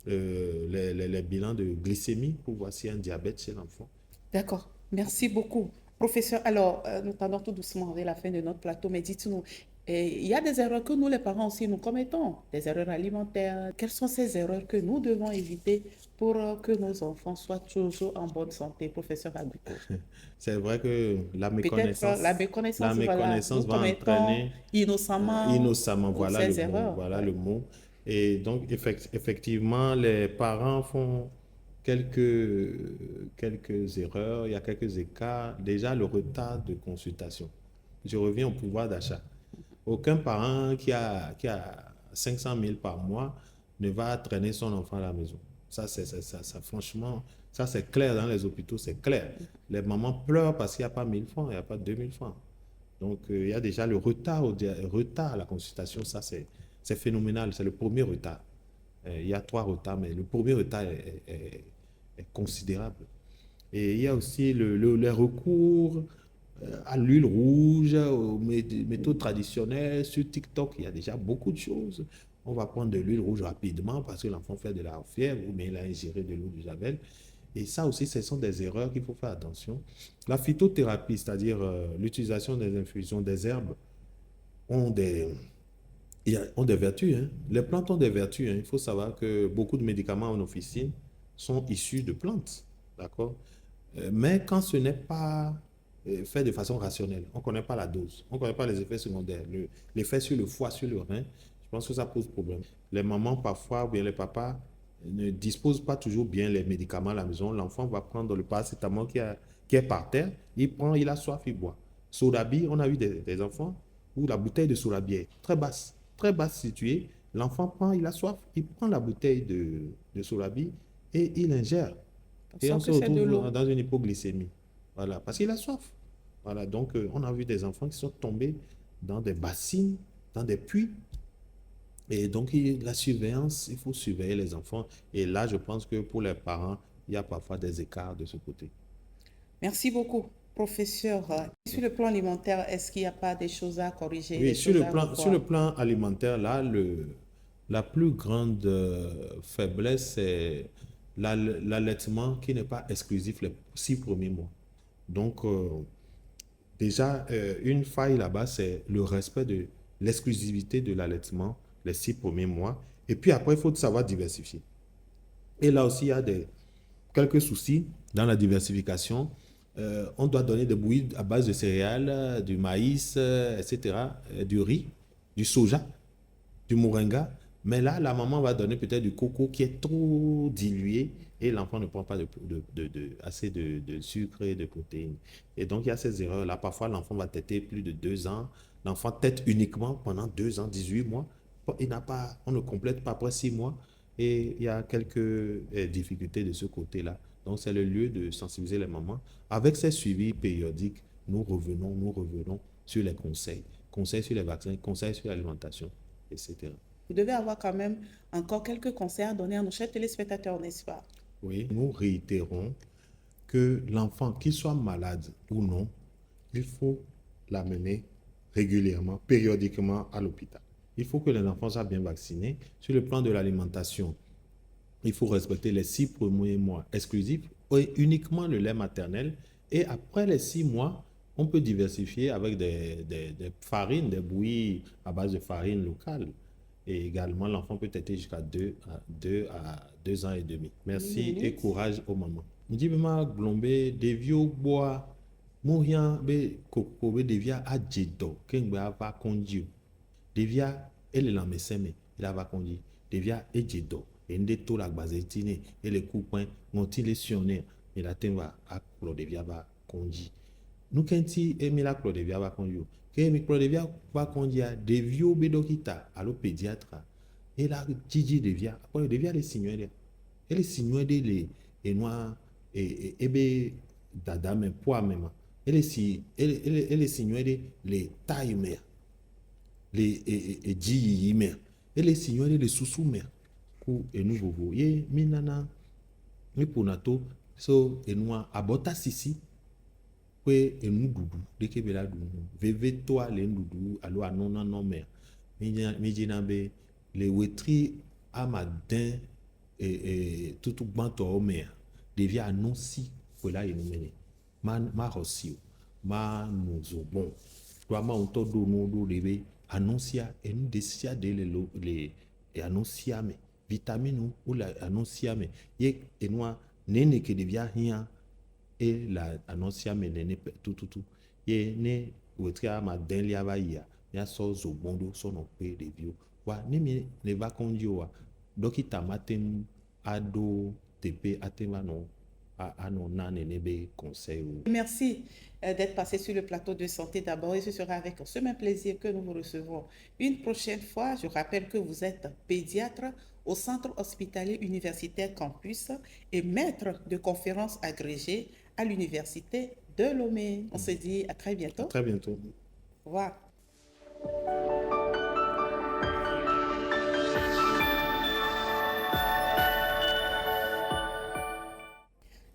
[SPEAKER 4] Les bilans de glycémie pour voir s'il y a un diabète chez l'enfant.
[SPEAKER 1] D'accord, merci beaucoup. Professeur, alors, nous tendons tout doucement vers la fin de notre plateau, mais dites-nous, il y a des erreurs que nous, les parents aussi, nous commettons, des erreurs alimentaires. Quelles sont ces erreurs que nous devons éviter pour que nos enfants soient toujours en bonne santé, professeur Aguiko?
[SPEAKER 4] C'est vrai que la méconnaissance,
[SPEAKER 1] la méconnaissance
[SPEAKER 4] va entraîner
[SPEAKER 1] innocemment
[SPEAKER 4] voilà
[SPEAKER 1] ces erreurs.
[SPEAKER 4] Voilà le mot. Et donc, effectivement, les parents font quelques erreurs, il y a quelques écarts. Déjà, le retard de consultation. Je reviens au pouvoir d'achat. Aucun parent qui a 500 000 par mois ne va traîner son enfant à la maison. Ça, franchement, ça c'est clair dans les hôpitaux, c'est clair. Les mamans pleurent parce qu'il n'y a pas 1000 francs, il n'y a pas 2000 francs. Donc, il y a déjà le retard à la consultation, ça c'est phénoménal, c'est le premier retard. Il y a 3 retards, mais le premier retard est considérable. Et il y a aussi les recours à l'huile rouge, aux méthodes traditionnelles. Sur TikTok, il y a déjà beaucoup de choses. On va prendre de l'huile rouge rapidement parce que l'enfant fait de la fièvre ou bien il a ingéré de l'eau de javel. Et ça aussi, ce sont des erreurs qu'il faut faire attention. La phytothérapie, c'est-à-dire l'utilisation des infusions des herbes, ont des vertus. Hein. Les plantes ont des vertus. Hein. Il faut savoir que beaucoup de médicaments en officine sont issus de plantes. D'accord? Mais quand ce n'est pas fait de façon rationnelle, on ne connaît pas la dose, on ne connaît pas les effets secondaires, l'effet sur le foie, sur le rein, je pense que ça pose problème. Les mamans parfois, ou bien les papas, ne disposent pas toujours bien les médicaments à la maison. L'enfant va prendre le paracétamol qui est par terre, il a soif, il boit. Solabi, on a eu des enfants où la bouteille de Solabi est très basse située. L'enfant prend, il a soif, il prend la bouteille de Solabi et il ingère. Et on se retrouve dans une hypoglycémie. Voilà, parce qu'il a soif. Voilà, donc on a vu des enfants qui sont tombés dans des bassines, dans des puits. Et donc la surveillance, il faut surveiller les enfants. Et là, je pense que pour les parents, il y a parfois des écarts de ce côté.
[SPEAKER 1] Merci beaucoup, professeur. Sur le plan alimentaire, est-ce qu'il n'y a pas des choses à corriger?
[SPEAKER 4] Oui, sur le plan alimentaire, là, la plus grande faiblesse, c'est l'allaitement qui n'est pas exclusif les 6 premiers mois. Donc, déjà, une faille là-bas, c'est le respect de l'exclusivité de l'allaitement les 6 premiers mois. Et puis après, il faut savoir diversifier. Et là aussi, il y a quelques soucis dans la diversification. On doit donner des bouillies à base de céréales, du maïs, etc., du riz, du soja, du moringa. Mais là, la maman va donner peut-être du coco qui est trop dilué et l'enfant ne prend pas assez de sucre et de protéines. Et donc, il y a ces erreurs-là. Parfois, l'enfant va téter plus de 2 ans. L'enfant tète uniquement pendant 2 ans, 18 mois. On ne complète pas après 6 mois. Et il y a quelques difficultés de ce côté-là. Donc, c'est le lieu de sensibiliser les mamans. Avec ces suivis périodiques, nous revenons sur les conseils. Conseils sur les vaccins, conseils sur l'alimentation, etc.
[SPEAKER 1] Vous devez avoir quand même encore quelques conseils à donner à nos chers téléspectateurs, n'est-ce pas?
[SPEAKER 4] Oui, nous réitérons que l'enfant, qu'il soit malade ou non, il faut l'amener régulièrement, périodiquement à l'hôpital. Il faut que les enfants soient bien vaccinés. Sur le plan de l'alimentation, il faut respecter les 6 premiers mois exclusifs et uniquement le lait maternel. Et après les 6 mois, on peut diversifier avec des farines, des bouillies à base de farine locale. Et également, l'enfant peut être jusqu'à 2 ans et demi. Merci et courage aux mamans. Ndibema Glombe, Devio Bois, Mohian be koko be devia a djedo kengbe ava konji. Devia ele la meseme il ava konji. Devia e djedo ende to la gbazetine ele coupin ngonti le sionner il a tenva a klo devia va konji. Nous kenti emi la klo devia va konji. Ke mi klo devia va konji a devio be dokita alo pédiatre. Et la Gigi devia après devia les signoler. Et les signoler les et noir et be dada men poa même. Elle est signée les tailles mères, les dji mères, elle est signée les sous mères. Ku et nous voyez, minana, mais pour nato, so et nous abota sisi, que et nous doudou, dès que bela doudou, veve toi les doudou, allo anona non mère, mijina be les wetri amadin et tout banto mère, devient annonci que là il nous mène. Ma rosio ma nous bon toi ma on to do no do lebe annoncia et nous desia de les et annoncia me vitamine ou la annoncia me et nous nene que devia rien et la annoncia me nene tout et ne wetria ma den lia va ya so zo bondo so no pe de bio wa ne va kondio wa dokita matem ado tp atema no.
[SPEAKER 1] Merci d'être passé sur le plateau de santé d'abord et ce sera avec ce même plaisir que nous vous recevrons une prochaine fois. Je rappelle que vous êtes pédiatre au Centre hospitalier universitaire Campus et maître de conférences agrégé à l'Université de Lomé. On se dit à très bientôt.
[SPEAKER 4] À très bientôt.
[SPEAKER 1] Au revoir.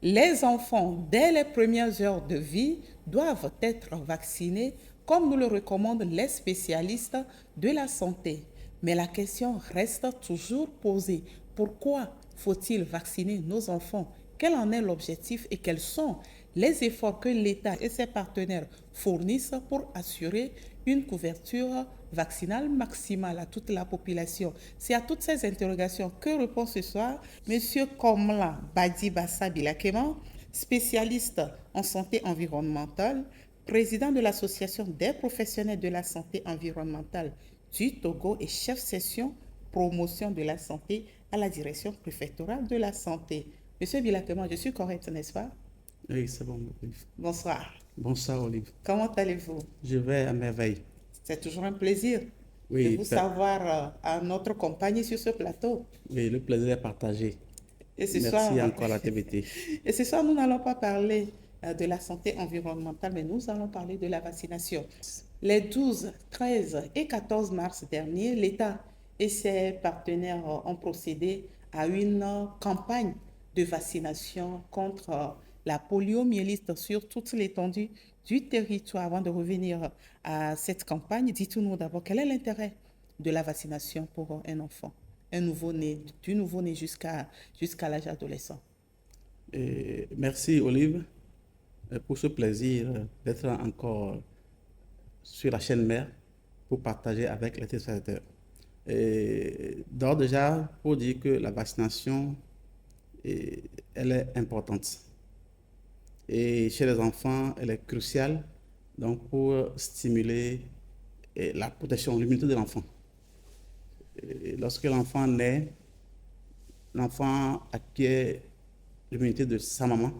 [SPEAKER 1] Les enfants, dès les premières heures de vie, doivent être vaccinés comme nous le recommandent les spécialistes de la santé. Mais la question reste toujours posée. Pourquoi faut-il vacciner nos enfants? Quel en est l'objectif et quels sont les efforts que l'État et ses partenaires fournissent pour assurer une couverture vaccinale maximale à toute la population? C'est à toutes ces interrogations que répond ce soir M. Komla Badibassa Bilakema, spécialiste en santé environnementale, président de l'Association des professionnels de la santé environnementale du Togo et chef section promotion de la santé à la direction préfectorale de la santé. Monsieur Bilakema, je suis correcte, n'est-ce pas?
[SPEAKER 9] Oui, c'est bon, Olive.
[SPEAKER 1] Bonsoir.
[SPEAKER 9] Bonsoir, Olive.
[SPEAKER 1] Comment allez-vous?
[SPEAKER 9] Je vais à merveille.
[SPEAKER 1] C'est toujours un plaisir de vous savoir à notre compagnie sur ce plateau.
[SPEAKER 9] Oui, le plaisir est partagé.
[SPEAKER 1] Et ce
[SPEAKER 9] Merci
[SPEAKER 1] soir,
[SPEAKER 9] encore à la TVT.
[SPEAKER 1] Et ce soir, nous n'allons pas parler de la santé environnementale, mais nous allons parler de la vaccination. Les 12, 13 et 14 mars dernier, l'État et ses partenaires ont procédé à une campagne de vaccination contre la poliomyélite sur toute l'étendue du territoire. Avant de revenir à cette campagne, dites-nous d'abord quel est l'intérêt de la vaccination pour un enfant, un nouveau-né, du nouveau-né jusqu'à l'âge adolescent.
[SPEAKER 9] Merci Olive pour ce plaisir d'être encore sur la chaîne mère pour partager avec les téléspectateurs. D'abord déjà pour dire que la vaccination elle est importante. Et chez les enfants, elle est cruciale donc pour stimuler la protection, l'immunité de l'enfant. Lorsque l'enfant naît, l'enfant acquiert l'immunité de sa maman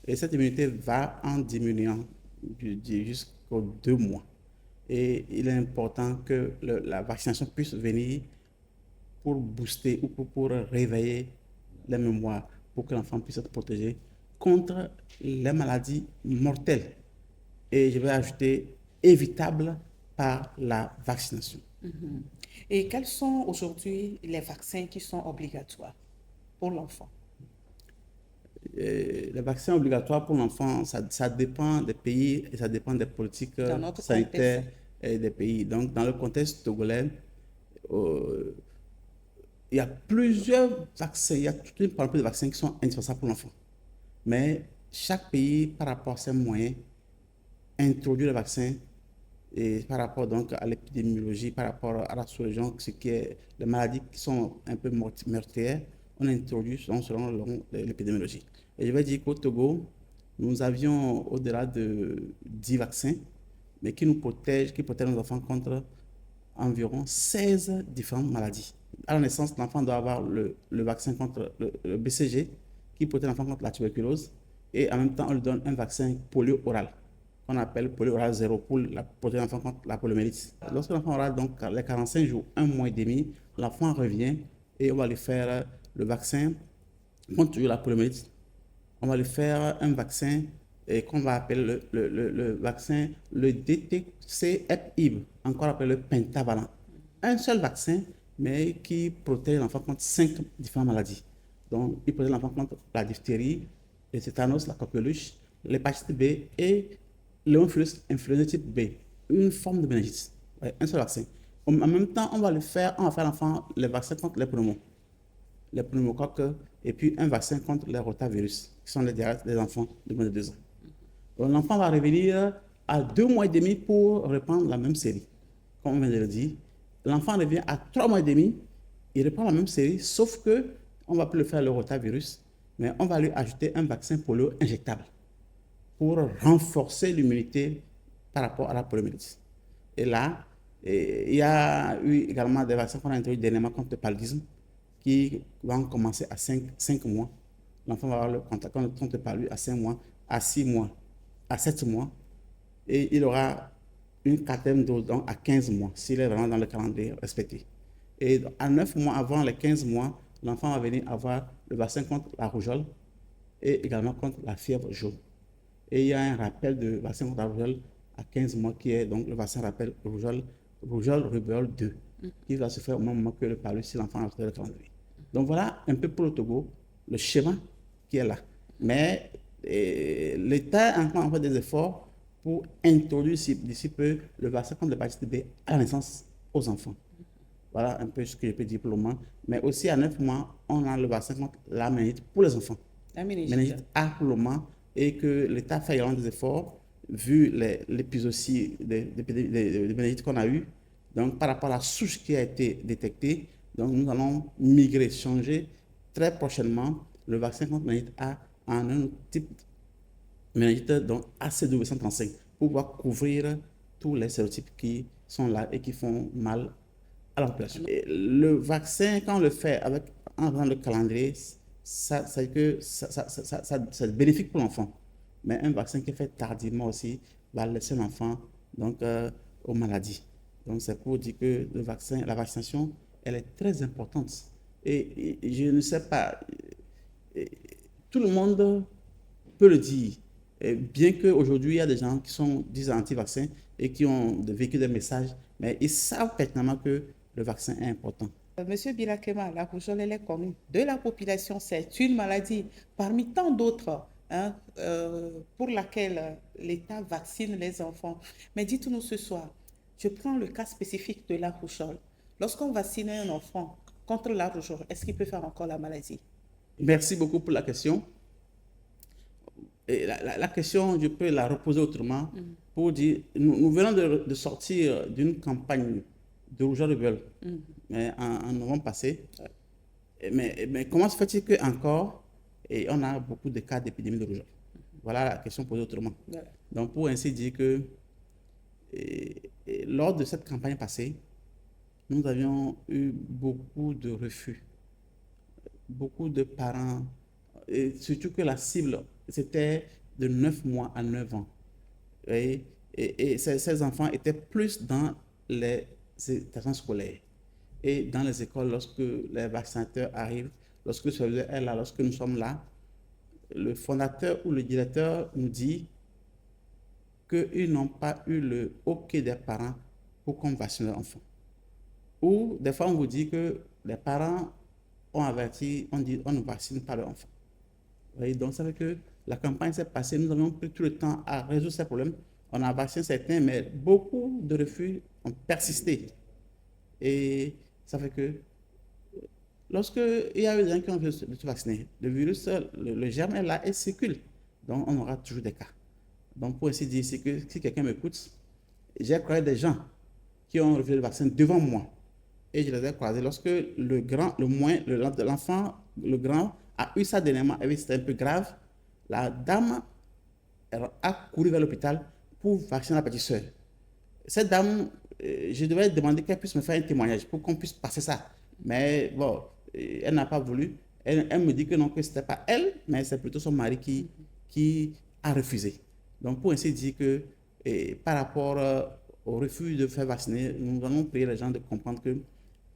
[SPEAKER 9] et cette immunité va en diminuant jusqu'aux 2 mois. Et il est important que la vaccination puisse venir pour booster ou pour réveiller les mémoires, pour que l'enfant puisse être protégé contre les maladies mortelles. Et je vais ajouter évitables par la vaccination.
[SPEAKER 1] Et quels sont aujourd'hui les vaccins qui sont obligatoires pour l'enfant?
[SPEAKER 9] Les vaccins obligatoires pour l'enfant, ça dépend des pays et ça dépend des politiques sanitaires des pays. Donc, dans le contexte togolais, il y a plusieurs vaccins, il y a toute une panoplie de vaccins qui sont indispensables pour l'enfant. Mais chaque pays, par rapport à ses moyens, introduit le vaccin et par rapport donc à l'épidémiologie, par rapport à la sous-région, ce qui est les maladies qui sont un peu meurtrières, on introduit selon l'épidémiologie. Et je vais dire qu'au Togo, nous avions au-delà de 10 vaccins, mais qui protègent nos enfants contre environ 16 différentes maladies. À la naissance, l'enfant doit avoir le vaccin contre le BCG, qui protège l'enfant contre la tuberculose, et en même temps, on lui donne un vaccin polio oral, qu'on appelle polio oral 0, pour protéger l'enfant contre la poliomyélite. Lorsque l'enfant aura donc les 45 jours, 1 mois et demi, l'enfant revient et on va lui faire le vaccin contre la poliomyélite. On va lui faire un vaccin qu'on va appeler le vaccin, le DTC-HEPIV, encore appelé le pentavalent. Un seul vaccin, mais qui protège l'enfant contre 5 différentes maladies. Donc, il protège l'enfant contre la diphtérie, le tétanos, la coqueluche, l'hépatite B et l'hémophilus influenzae type B, une forme de méningite. Ouais, un seul vaccin. En même temps, on va faire à l'enfant les vaccins contre les pneumocoques, et puis un vaccin contre les rotavirus, qui sont les diarrhètes des enfants de moins de 2 ans. Donc, l'enfant va revenir à 2 mois et demi pour reprendre la même série, comme on vient de le dire. L'enfant revient à 3 mois et demi, il reprend la même série, sauf que on ne va plus le faire le rotavirus, mais on va lui ajouter un vaccin polio injectable pour renforcer l'immunité par rapport à la poliomyélite. Et là, il y a eu également des vaccins qu'on a introduits dernièrement contre le paludisme, qui vont commencer à 5 mois. L'enfant va avoir le contact contre le paludisme à 5 mois, à 6 mois, à 7 mois, et il aura une 4e dose donc à 15 mois, s'il est vraiment dans le calendrier respecté. Et à 9 mois avant les 15 mois, l'enfant va venir avoir le vaccin contre la rougeole et également contre la fièvre jaune. Et il y a un rappel de vaccin contre la rougeole à 15 mois qui est donc le vaccin rappel rougeole, rubéole 2, qui va se faire au même moment que le paludisme si l'enfant a retrouvé le calendrier. Donc voilà un peu pour le Togo, le schéma qui est là. Mais l'État a encore fait des efforts pour introduire d'ici peu le vaccin contre l'hépatite B à la naissance aux enfants. Voilà un peu ce que je peux dire pour le moment. Mais aussi à 9 mois, on a le vaccin contre la méningite pour les enfants.
[SPEAKER 1] La méningite.
[SPEAKER 9] Méningite A pour le moment, et que l'État fait également des efforts, vu l'épisodie de méningite qu'on a eu. Donc par rapport à la souche qui a été détectée, donc nous allons migrer, changer très prochainement le vaccin contre méningite A en un type méningite, donc AC235, pour pouvoir couvrir tous les sérotypes qui sont là et qui font mal à la population. Et le vaccin, quand on le fait en faisant le calendrier, c'est bénéfique pour l'enfant. Mais un vaccin qui est fait tardivement aussi va laisser l'enfant donc, aux maladies. Donc c'est pour dire que la vaccination, elle est très importante. Et je ne sais pas, tout le monde peut le dire. Et bien qu'aujourd'hui, il y a des gens qui sont disent anti-vaccins et qui ont vécu des messages, mais ils savent pertinemment que le vaccin est important.
[SPEAKER 1] Monsieur Birakema, la rougeole, elle est connue de la population. C'est une maladie parmi tant d'autres pour laquelle l'État vaccine les enfants. Mais dites-nous ce soir, je prends le cas spécifique de la rougeole. Lorsqu'on vaccine un enfant contre la rougeole, est-ce qu'il peut faire encore la maladie?
[SPEAKER 9] Merci beaucoup pour la question. Et la question, je peux la reposer autrement pour dire, nous venons de sortir d'une campagne de rougeole rubéole en novembre passé. Mais comment se fait-il qu'encore, on a beaucoup de cas d'épidémie de rougeole? Voilà la question posée autrement. Voilà. Donc, pour ainsi dire que lors de cette campagne passée, nous avions eu beaucoup de refus. Beaucoup de parents, et surtout que la cible, c'était de 9 mois à 9 ans. Et ces enfants étaient plus dans les établissements scolaires et dans les écoles lorsque les vaccinateurs arrivent, lorsque le superviseur est là, lorsque nous sommes là. Le fondateur ou le directeur nous dit qu'ils n'ont pas eu le OK des parents pour qu'on vaccine leurs enfants. Ou des fois, on vous dit que les parents ont averti, on dit on ne vaccine pas leurs enfants. Donc, ça veut dire que la campagne s'est passée, nous avons pris tout le temps à résoudre ces problèmes. On a vacciné certains, mais beaucoup de refus ont persisté. Et ça fait que lorsqu'il y a eu des gens qui ont voulu se vacciner, le virus, le germe est là et circule. Donc, on aura toujours des cas. Donc, pour ainsi dire, c'est que si quelqu'un m'écoute, j'ai croisé des gens qui ont refusé le vaccin devant moi. Et je les ai croisés lorsque l'enfant, le grand, a eu ça dernièrement, et c'était un peu grave. La dame a couru vers l'hôpital pour vacciner la petite sœur. Cette dame, je devais demander qu'elle puisse me faire un témoignage pour qu'on puisse passer ça. Mais bon, elle n'a pas voulu. Elle me dit que non, que ce n'était pas elle, mais c'est plutôt son mari qui a refusé. Donc, pour ainsi dire que par rapport au refus de faire vacciner, nous allons prier les gens de comprendre que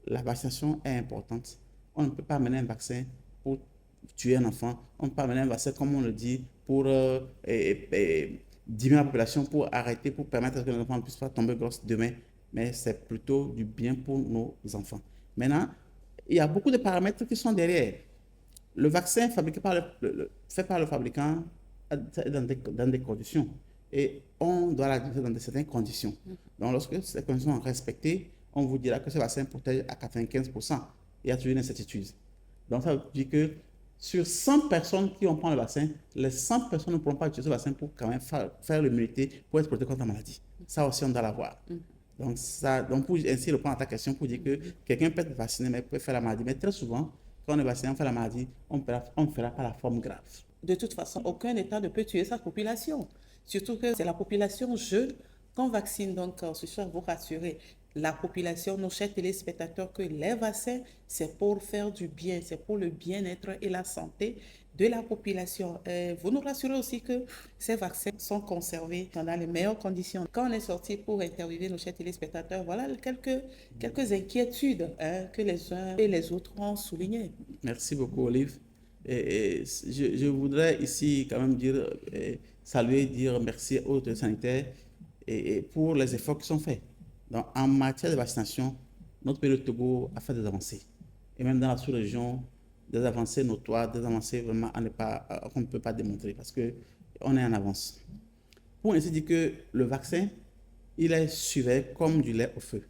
[SPEAKER 9] la vaccination est importante. On ne peut pas amener un vaccin pour tuer un enfant. On ne peut pas amener un vaccin, comme on le dit, pour diminuer la population, pour arrêter, pour permettre que les enfants ne puissent pas tomber grosses demain. Mais c'est plutôt du bien pour nos enfants. Maintenant, il y a beaucoup de paramètres qui sont derrière. Le vaccin fabriqué fait par le fabricant dans des conditions. Et on doit l'administrer dans certaines conditions. Donc, lorsque ces conditions sont respectées, on vous dira que ce vaccin protège à 95%. Il y a toujours une incertitude. Donc, ça veut dire que sur 100 personnes qui ont pris le vaccin, les 100 personnes ne pourront pas utiliser ce vaccin pour quand même faire l'immunité, pour être protégé contre la maladie. Ça aussi, on doit l'avoir. Donc, pour ainsi répondre à ta question, pour dire que quelqu'un peut être vacciné, mais peut faire la maladie. Mais très souvent, quand on est vacciné, on fait la maladie, on ne fera pas la forme grave.
[SPEAKER 1] De toute façon, aucun État ne peut tuer sa population. Surtout que c'est la population jeune qu'on vaccine. Donc, ce soir, vous rassurez la population, nos chers téléspectateurs, que les vaccins, c'est pour faire du bien, c'est pour le bien-être et la santé de la population. Vous nous rassurez aussi que ces vaccins sont conservés dans les meilleures conditions. Quand on est sorti pour interviewer nos chers téléspectateurs, voilà quelques inquiétudes que les uns et les autres ont soulignées.
[SPEAKER 9] Merci beaucoup, Olive. Et je voudrais ici quand même saluer, dire merci aux autorités sanitaires et pour les efforts qui sont faits. Donc, en matière de vaccination, notre pays, le Togo, a fait des avancées. Et même dans la sous-région, des avancées notoires, des avancées vraiment qu'on ne peut pas démontrer parce qu'on est en avance. Pour ainsi dire que le vaccin, il est suivi comme du lait au feu.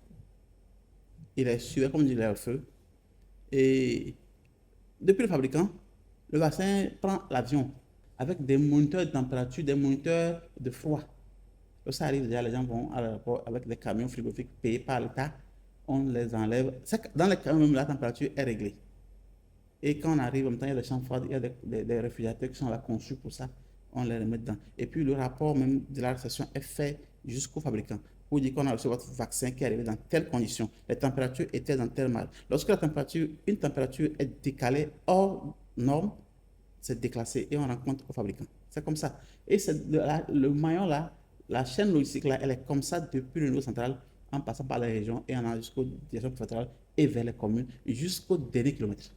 [SPEAKER 9] Il est suivi comme du lait au feu. Et depuis le fabricant, le vaccin prend l'avion avec des moniteurs de température, des moniteurs de froid. Quand ça arrive, déjà, les gens vont à l'aéroport avec des camions frigorifiques payés par l'État. On les enlève. Dans les camions, même la température est réglée. Et quand on arrive, en même temps, il y a des chambres froides, il y a des réfrigérateurs qui sont là conçus pour ça. On les remet dedans. Et puis, le rapport même de la réception est fait jusqu'au fabricant pour dire qu'on a reçu votre vaccin qui est arrivé dans telles conditions. Les températures étaient dans tel mal. Lorsque une température est décalée hors norme, c'est déclassé et on rencontre au fabricant. C'est comme ça. Et le maillon là, la chaîne logistique là, elle est comme ça depuis le niveau central, en passant par les régions et en allant jusqu'aux directions préfectorales et vers les communes, jusqu'au dernier kilomètre.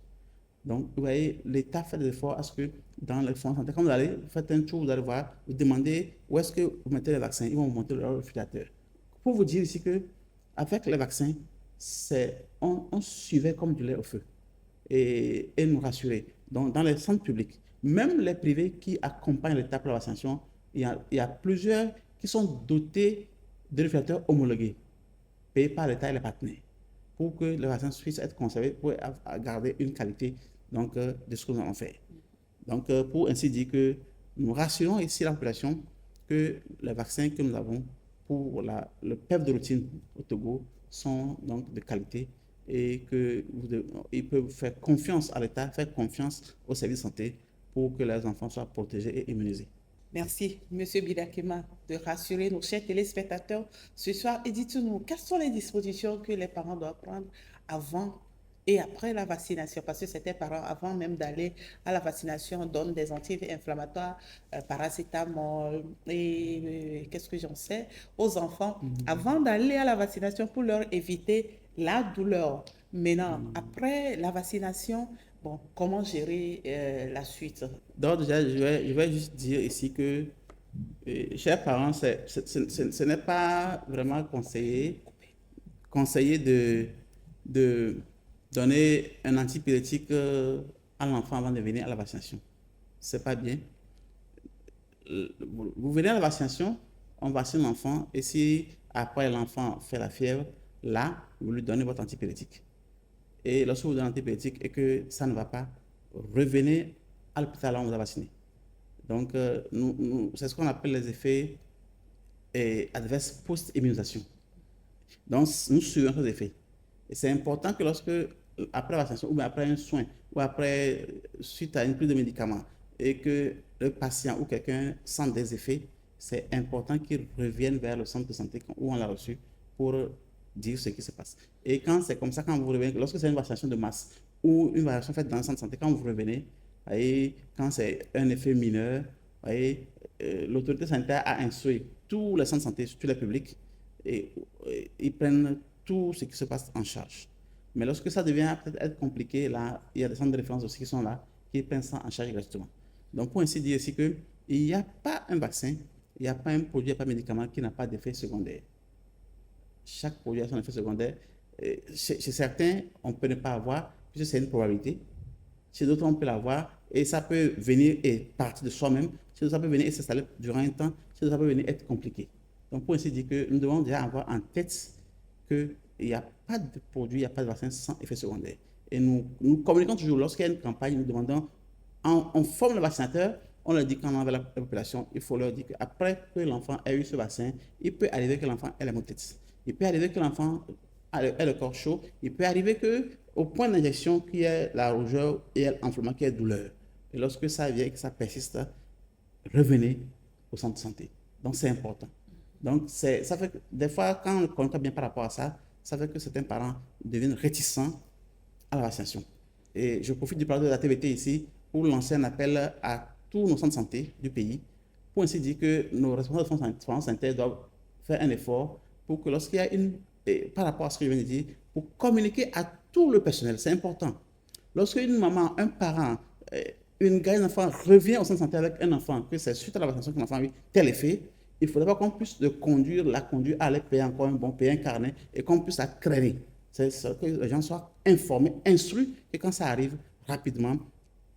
[SPEAKER 9] Donc, vous voyez, l'État fait des efforts à ce que dans les fonds de santé, quand vous allez, vous faites un tour, vous allez voir, vous demandez où est-ce que vous mettez les vaccins, ils vont vous montrer leur réfrigérateur. Pour vous dire ici que avec les vaccins, on suivait comme du lait au feu et nous rassurer. Donc, dans les centres publics, même les privés qui accompagnent l'État pour la vaccination, il y a plusieurs qui sont dotés de réfrigérateurs homologués, payés par l'État et les partenaires, pour que les vaccins puissent être conservés, pour garder une qualité de ce que nous allons faire. Donc, pour ainsi dire que nous rassurons ici la population que les vaccins que nous avons pour le PEP de routine au Togo sont donc de qualité et qu'ils peuvent faire confiance à l'État, faire confiance aux services de santé pour que les enfants soient protégés et immunisés.
[SPEAKER 1] Merci, M. Bidakema, de rassurer nos chers téléspectateurs ce soir. Et dites-nous, quelles sont les dispositions que les parents doivent prendre avant et après la vaccination? Parce que certains parents, avant même d'aller à la vaccination, donnent des anti-inflammatoires, paracétamol et qu'est-ce que j'en sais, aux enfants, avant d'aller à la vaccination pour leur éviter la douleur. Maintenant, après la vaccination, bon, comment gérer la suite?
[SPEAKER 9] Donc déjà, je vais juste dire ici que, chers parents, ce n'est pas vraiment conseillé de donner un antipyrétique à l'enfant avant de venir à la vaccination. C'est pas bien. Vous venez à la vaccination, on vaccine l'enfant, et si après l'enfant fait la fièvre, là, vous lui donnez votre antipyrétique. Et lorsque vous donnez l'antibiotique et que ça ne va pas, revenez à l'hôpital où on vous a vacciné. Donc, c'est ce qu'on appelle les effets adverses post-immunisation. Donc, nous suivons ces effets. Et c'est important que lorsque, après la vaccination, ou bien après un soin, ou après, suite à une prise de médicaments, et que le patient ou quelqu'un sent des effets, c'est important qu'il revienne vers le centre de santé où on l'a reçu pour dire ce qui se passe. Et quand c'est comme ça, quand vous revenez, lorsque c'est une vaccination de masse ou une vaccination faite dans le centre de santé, quand vous revenez, voyez, quand c'est un effet mineur, voyez, l'autorité sanitaire a instruit tous les centres de santé, tous les publics, et ils prennent tout ce qui se passe en charge. Mais lorsque ça devient peut-être être compliqué, là, il y a des centres de référence aussi qui sont là, qui prennent ça en charge gratuitement. Donc, pour ainsi dire aussi qu'il n'y a pas un vaccin, il n'y a pas un produit, il n'y a pas un médicament qui n'a pas d'effet secondaire. Chaque produit a son effet secondaire. Chez certains, on peut ne pas avoir, puisque c'est une probabilité. Chez d'autres, on peut l'avoir et ça peut venir et partir de soi-même. Chez d'autres, ça peut venir et s'installer durant un temps. Chez d'autres, ça peut venir être compliqué. Donc, pour ainsi dire que nous devons déjà avoir en tête qu'il n'y a pas de produit, il n'y a pas de vaccin sans effet secondaire. Et nous communiquons toujours, lorsqu'il y a une campagne, nous demandons, on forme le vaccinateur, on leur dit quand on envoie la population, il faut leur dire qu'après que l'enfant ait eu ce vaccin, il peut arriver que l'enfant ait la maux de tête. Il peut arriver que l'enfant ait le corps chaud. Il peut arriver qu'au point d'injection, qu'il y ait la rougeur et l'inflammation, qu'il y ait douleur. Et lorsque ça vient et que ça persiste, revenez au centre de santé. Donc, c'est important. Donc, ça fait que des fois, quand on ne connaît pas bien par rapport à ça, ça fait que certains parents deviennent réticents à la vaccination. Et je profite du plateau de la TVT ici pour lancer un appel à tous nos centres de santé du pays pour ainsi dire que nos responsables de France sanitaire doivent faire un effort pour que lorsqu'il y a par rapport à ce que je viens de dire, pour communiquer à tout le personnel, c'est important. Lorsque une maman, un parent, une gardienne d'enfant revient au centre de santé avec un enfant, que c'est suite à la vaccination que l'enfant a eu tel effet, il faudrait pas qu'on puisse la conduire à aller payer encore payer un carnet et qu'on puisse la créer. C'est que les gens soient informés, instruits, et quand ça arrive rapidement,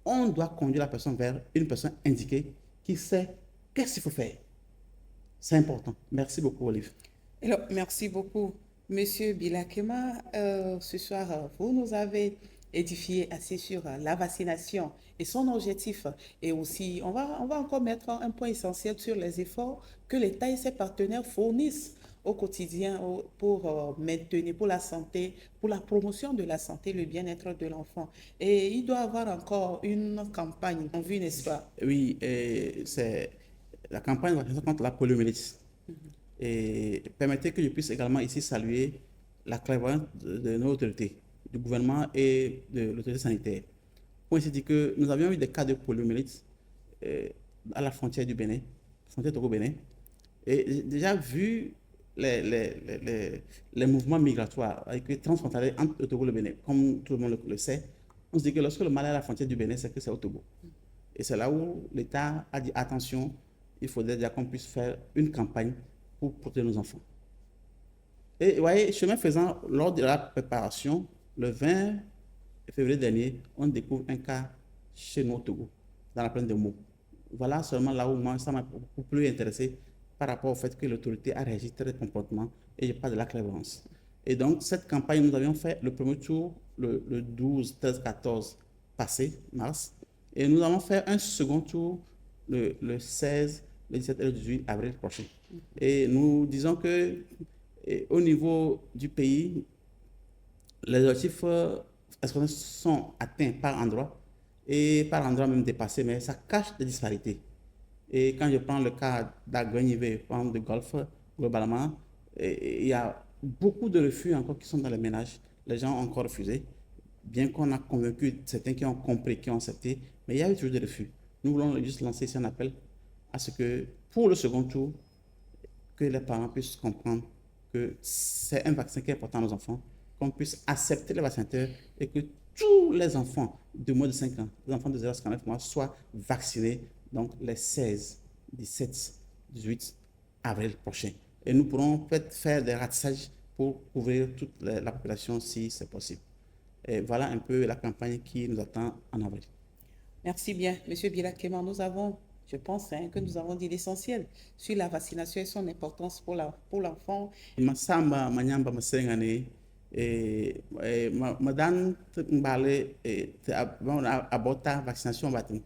[SPEAKER 9] on doit conduire la personne vers une personne indiquée qui sait qu'est-ce qu'il faut faire. C'est important. Merci beaucoup, Olive.
[SPEAKER 1] Alors, merci beaucoup, Monsieur Bilakema. Ce soir, vous nous avez édifié assez sur la vaccination et son objectif. Et aussi, on va encore mettre un point essentiel sur les efforts que l'État et ses partenaires fournissent au quotidien pour maintenir, pour la santé, pour la promotion de la santé, le bien-être de l'enfant. Et il doit y avoir encore une campagne en vue, n'est-ce pas?
[SPEAKER 9] Oui, c'est la campagne de vaccination contre la poliomyélite. Et permettez que je puisse également ici saluer la clairvoyance de nos autorités, du gouvernement et de l'autorité sanitaire. Pour ainsi dire que nous avions eu des cas de poliomyélite à la frontière du Bénin, frontière Togo-Bénin, et déjà vu les mouvements migratoires avec transfrontaliers entre le Togo et le Bénin, comme tout le monde le sait, on se dit que lorsque le mal est à la frontière du Bénin, c'est que c'est au Togo. Et c'est là où l'État a dit attention, il faudrait déjà qu'on puisse faire une campagne pour protéger nos enfants. Et vous voyez, chemin faisant, lors de la préparation, le 20 février dernier, on découvre un cas chez nous au Togo, dans la plaine de Meaux. Voilà seulement là où moi, ça m'a beaucoup plus intéressé par rapport au fait que l'autorité a réagi très promptement et je parle de la clairvoyance. Et donc, cette campagne, nous avions fait le premier tour le 12, 13, 14 passé, mars, et nous allons faire un second tour le 16, le 17 et le 18 avril prochain. Et nous disons que au niveau du pays, les objectifs sont atteints par endroit et par endroit même dépassés, mais ça cache des disparités. Et quand je prends le cas d'Aguenivé, par de Golfe, globalement, il y a beaucoup de refus encore qui sont dans les ménages. Les gens ont encore refusé, bien qu'on a convaincu certains qui ont compris, qui ont accepté, mais il y a eu toujours des refus. Nous voulons juste lancer ici un appel à ce que, pour le second tour, que les parents puissent comprendre que c'est un vaccin qui est important à nos enfants, qu'on puisse accepter les vaccinateurs et que tous les enfants de moins de 5 ans, les enfants de 0 à 59 mois, soient vaccinés, donc les 16, 17, 18 avril prochain. Et nous pourrons peut-être faire des ratissages pour couvrir toute la population si c'est possible. Et voilà un peu la campagne qui nous attend en avril.
[SPEAKER 1] Merci bien, Monsieur Bilakema. Nous avons, je pense, que nous avons dit l'essentiel sur la vaccination et son importance pour l'enfant.
[SPEAKER 9] Masamba manyamba masengane madan mbale abota vaccination batin.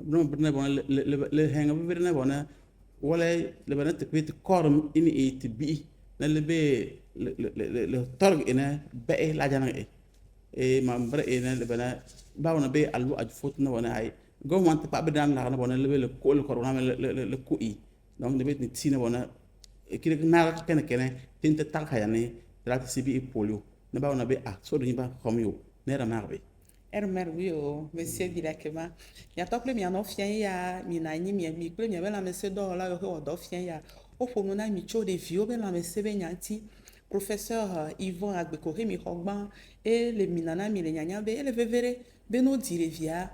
[SPEAKER 9] Non berne bon le henga berne bon wala le berne te kwit korm ini e tibi na le be le torg ina be la jana e mambre ina le berne bawna be alu aj fotna wona ay government pa be dan na bona le ko le corona le ko i donc de bet ni tina bona ki na kene tin te tak hayane tra sibi e polio ne ba ona be a so do ba comme yo ne ra marbe
[SPEAKER 1] Ermer oui o monsieur Bilakema ya tople mi ano fien ya mi na nyi mi ple mi be la monsieur do la yo do fien ya o fo no na mi cho de vio be la monsieur be nyanti professeur Yvon Agbekore mi hogban et le minana mi le nyanya be le vevere be no dire via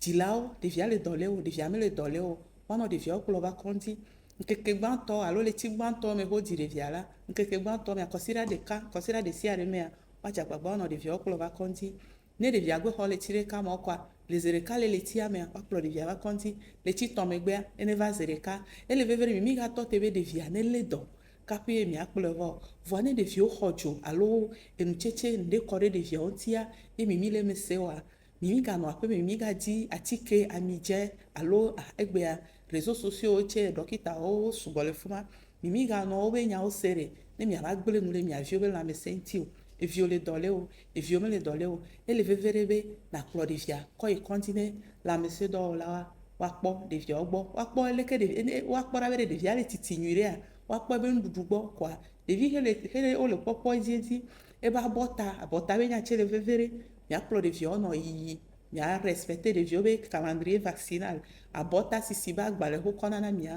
[SPEAKER 1] dilao de via le doleo de via me le doleo ono de via ko ba konti nkeke gbanto alo le ti gbanto me ho dire via la nkeke gbanto me akosira de ka kosira de si are me a wa jagbagba ono de via ko ba konti ne de via gbe ho le tire ka mo kwa le zereka le ti ame a plo de via ba konti le ti tomegbe ene va zereka ele vevere mi ga to tebe de via ne le do kapi mi akplevo voine de vio xojo alo enu cheche nde kore de via ontia e mi le mesewa mi ga no ape mi ga di atike amije alo egbe réseaux sociaux che dokita o sugole fuma mi ga no we nya o sere ne mi ala gbele nu le mi avio be la me senti o e viole dole o e viole le dole o e le veverebe na klo de via ko e continue la monsieur do la wa po de via ogbo wa po eleke de wa po ra be de via le titinyure a wa po be ndudu gbo kwa de vi hele o le popo ezi e ba bota be nya che le vevere mi aklo de via no yi mi a respecter de via be calendrier vaccinal a bota sisi ba gbale ho kona na mi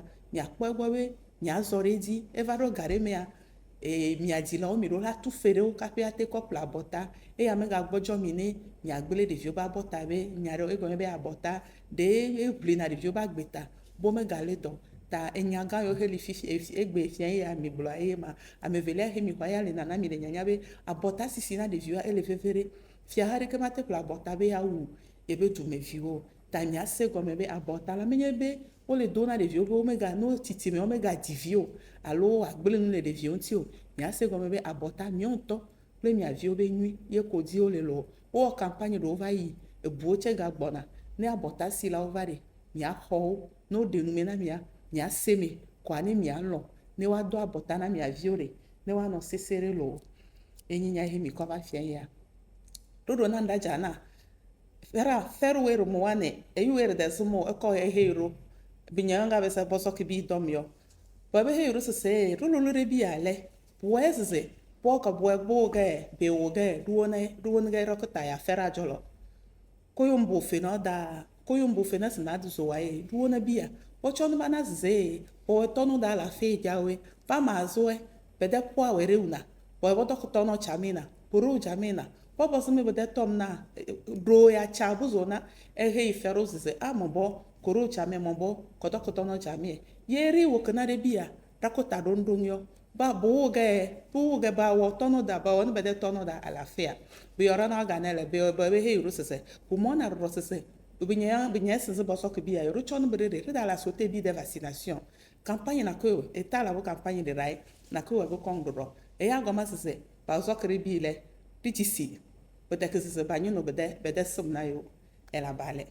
[SPEAKER 1] akpo egbo be mi a zoredi e va ro gare me a e mi adila o mi ro la tu fere o kape ate kopla bota e ya me ga gbojo mi ne mi agbele de vio ba bota be mi aro e go me be abota de e bli na de vio ba gbeta bo me ga le do ta enyaga yo heli fifi egbe fian ya mi blo e ma amevele he mi kwa ya le na mi le nyanya be abota sisi na de vio e le fefere fia hare ke mate pla bota be ya u e be du me vio ta mi ase go me be abota la menye be o le dona de vio be omega no titi me omega divio alo agbele nu le de vio ntio mi ase go me be abota mi onto le mi avio be nui ye ko di o le lo o campagne do va yi e buoche ga gbona ne abota si la ovare mi a ho no de nu me na mi ase me kwa ni mi alo ne wa do abota na mi avio re ne wa no sesere lo enyinya he mi ko ba fia ya dodo na ndaja na feru wero mo wane e yu wero de sumo e ko e hero binyanga be sa boso ki bi domyo bo be hero se rulu re bi ale boeze bo ka bo ge be o ge duone ge rokota ya fera jolo koyombo fe no da koyombo fe na sinadu so wa e duone bia o chono bana ze o tonu da la fe jawe pa mazoe be de kwa were una bo bo dokto no chamina puru chamina papa sumi bede tom na bro ya chabu zona ehe ifero zeze amobo koro chame mobo kotokoto no chame yeri wokana de bia takota dondonyo ba buge ba wo tono da ba won bede tono da alafia bi ora na ganele be he rusese bu mona rusese binya sese boso ke bia yoro chono bede de da la sote bi de vaccination campagne na ko eta la campagne de rai na ko go kongro e ya goma sese ba zo kre bi le TTC. Peut-être que c'est pas nous, peut-être somnayo et la balai.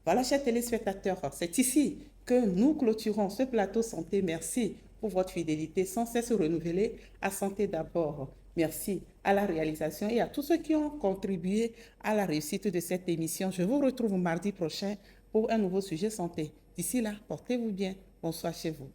[SPEAKER 1] Voilà, chers téléspectateurs, c'est ici que nous clôturons ce plateau santé. Merci pour votre fidélité sans cesse renouvelée à Santé d'abord. Merci à la réalisation et à tous ceux qui ont contribué à la réussite de cette émission. Je vous retrouve mardi prochain pour un nouveau sujet santé. D'ici là, portez-vous bien. Bonsoir chez vous.